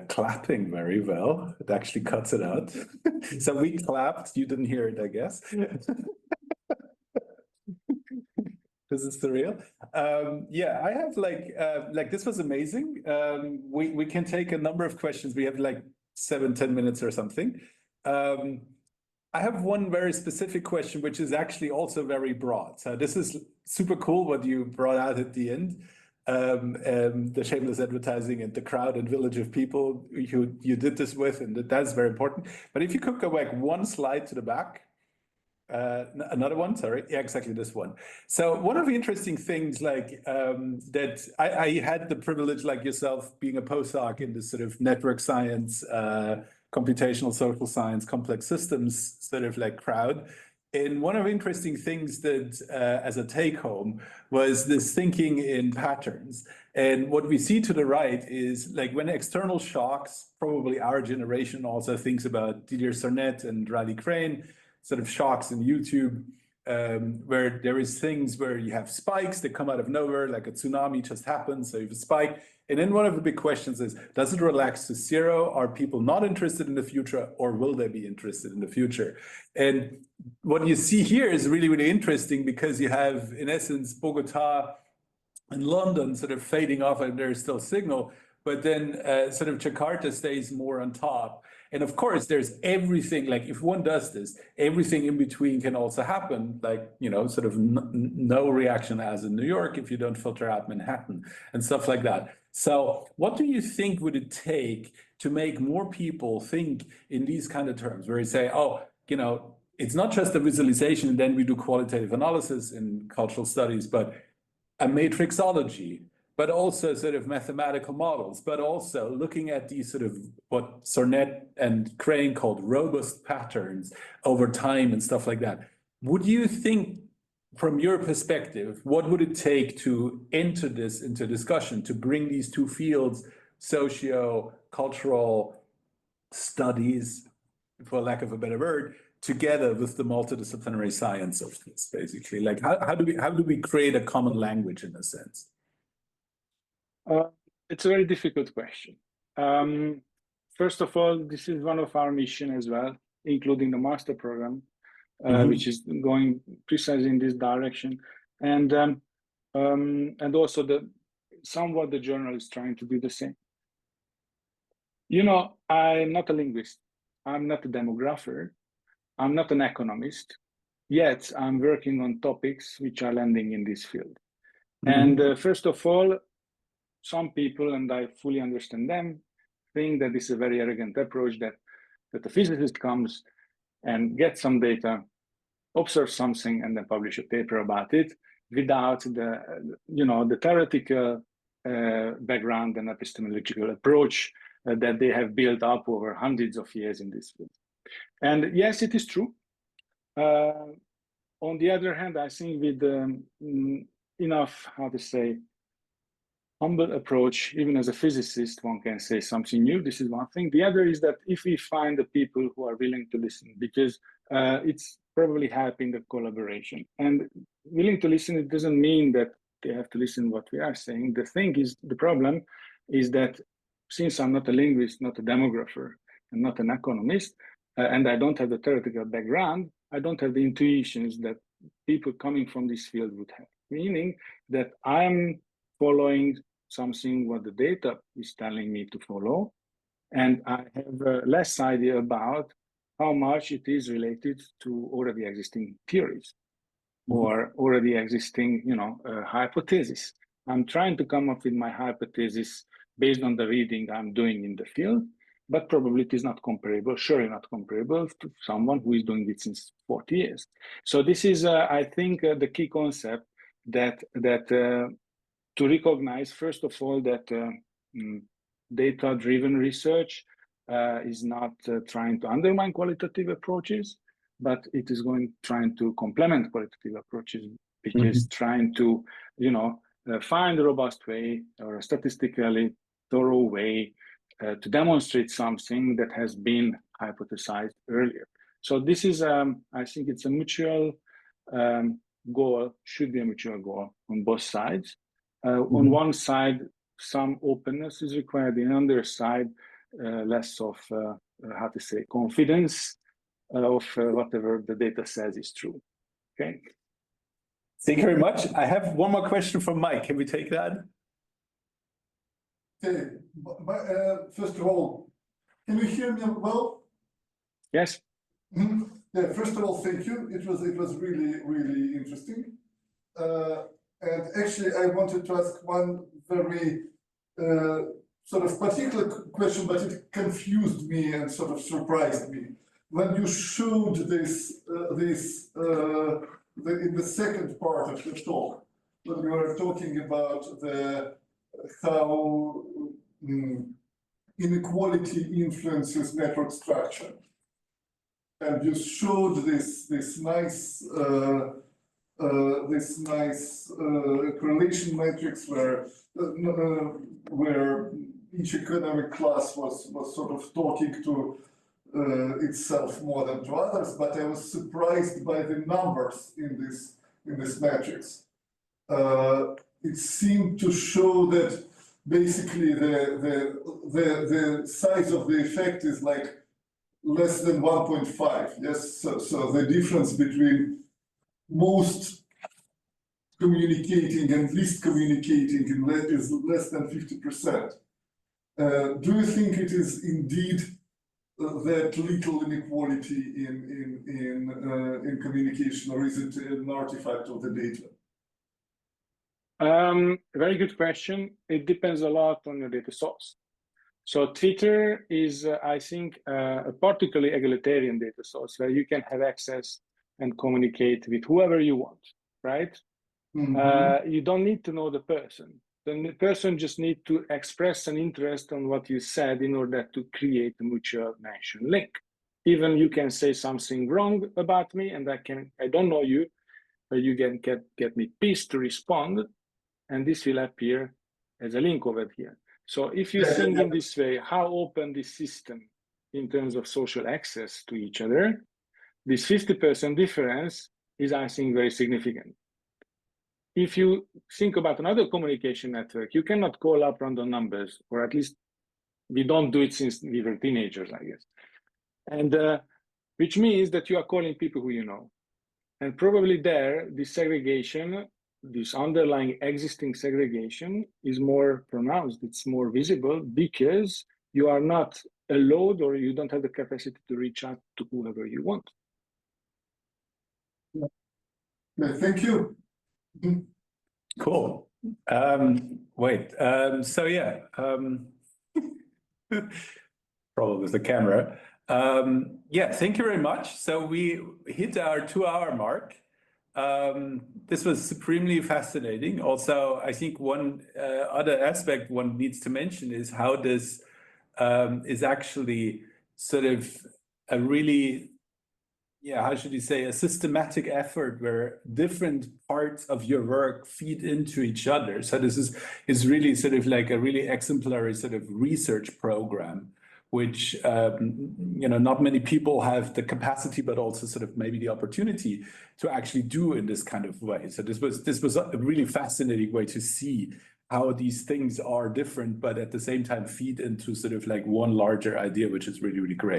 clapping very well. It actually cuts it out. So we clapped. You didn't hear it, I guess. This is surreal. Yeah, I have like this was amazing. We can take a number of questions. We have like 7-10 minutes or something. I have one very specific question, which is actually also very broad. So this is super cool what you brought out at the end. The shameless advertising and the crowd and village of people you did this with, and that's very important. But if you could go back one slide to the back, Another one, sorry. Yeah, exactly this one. So one of the interesting things like that I had the privilege like yourself being a postdoc in this sort of network science, computational social science, complex systems sort of like crowd. And one of the interesting things that as a take home was this thinking in patterns. And what we see to the right is like when external shocks, probably our generation also thinks about Didier Sarnet and Riley Crane, sort of shocks in YouTube, where there is things where you have spikes that come out of nowhere, like a tsunami just happens, so you have a spike. And then one of the big questions is, does it relax to zero? Are people not interested in the future, or will they be interested in the future? And what you see here is really, really interesting because you have, in essence, Bogota and London sort of fading off and there's still signal, but then sort of Jakarta stays more on top. And of course, there's everything, like if one does this, everything in between can also happen, like, you know, sort of no reaction as in New York if you don't filter out Manhattan and stuff like that. So what do you think would it take to make more people think in these kind of terms, where you say, oh, you know, it's not just a visualization and then we do qualitative analysis in cultural studies, but a matrixology, but also sort of mathematical models, but also looking at these sort of what Sarnet and Crane called robust patterns over time and stuff like that. Would you think, from your perspective, what would it take to enter this into discussion, to bring these two fields, socio-cultural studies, for lack of a better word, together with the multidisciplinary science of this, basically? Like, how do we create a common language in a sense? It's a very difficult question. First of all, this is one of our mission as well, including the master program, which is going precisely in this direction, and also somewhat the journal is trying to do the same. You know, I'm not a linguist, I'm not a demographer, I'm not an economist, yet I'm working on topics which are landing in this field. And first of all, some people, and I fully understand them, think that this is a very arrogant approach, that a physicist comes and gets some data, observes something, and then publish a paper about it without the, you know, the theoretical background and epistemological approach that they have built up over hundreds of years in this field. And yes, it is true. On the other hand, I think with enough, how to say, humble approach, even as a physicist, one can say something new. This is one thing. The other is that if we find the people who are willing to listen, because it's probably helping the collaboration. And willing to listen, it doesn't mean that they have to listen what we are saying. The thing is, the problem is that since I'm not a linguist, not a demographer, and not an economist, and I don't have the theoretical background, I don't have the intuitions that people coming from this field would have. Meaning that I'm following something what the data is telling me to follow, and I have less idea about how much it is related to already existing theories or already existing, you know, hypotheses. I'm trying to come up with my hypothesis based on the reading I'm doing in the field, but probably it is not comparable, surely not comparable to someone who is doing it since 40 years. So this is, I think, the key concept that to recognize, first of all, that data-driven research is not trying to undermine qualitative approaches, but it is trying to complement qualitative approaches, which is trying to, you know, find a robust way or a statistically thorough way to demonstrate something that has been hypothesized earlier. So this is, I think it's a mutual goal, should be a mutual goal on both sides. On one side, some openness is required. On the other side, less of, how to say, confidence of whatever the data says is true. Okay. Thank you very much. I have one more question from Mike. Can we take that? Okay. First of all, can you hear me well? Yes. Yeah. First of all, thank you. It was really, really interesting. And actually, I wanted to ask one very sort of particular question, but it confused me and sort of surprised me. when you showed this, in the second part of the talk, when you were talking about how inequality influences network structure, and you showed this nice correlation matrix where each economic class was sort of talking to itself more than to others, but I was surprised by the numbers in this matrix. It seemed to show that basically the size of the effect is like less than 1.5. Yes, so the difference between most communicating and least communicating is less than 50%. Do you think it is indeed that little inequality in communication, or is it an artifact of the data? Very good question. It depends a lot on your data source. So Twitter is, I think, a particularly egalitarian data source where you can have access and communicate with whoever you want, right? Mm-hmm. You don't need to know the person. The person just needs to express an interest on what you said in order to create a mutual mention link. Even you can say something wrong about me, and I don't know you, but you can get me pissed to respond, and this will appear as a link over here. So if you think in this way, how open this system in terms of social access to each other, this 50% difference is, I think, very significant. If you think about another communication network, you cannot call up random numbers, or at least we don't do it since we were teenagers, I guess. And which means that you are calling people who you know. And probably there, this segregation, this underlying existing segregation is more pronounced, it's more visible because you are not allowed, or you don't have the capacity to reach out to whoever you want. Thank you. Cool. So yeah, problem with the camera. Yeah, thank you very much. So we hit our 2-hour mark. This was supremely fascinating. Also, I think one other aspect one needs to mention is how this is actually sort of a really, how should you say, a systematic effort where different parts of your work feed into each other. So this is really sort of like a really exemplary sort of research program, which not many people have the capacity, but also sort of maybe the opportunity to actually do in this kind of way. So this was a really fascinating way to see how these things are different, but at the same time feed into sort of like one larger idea, which is really, really great.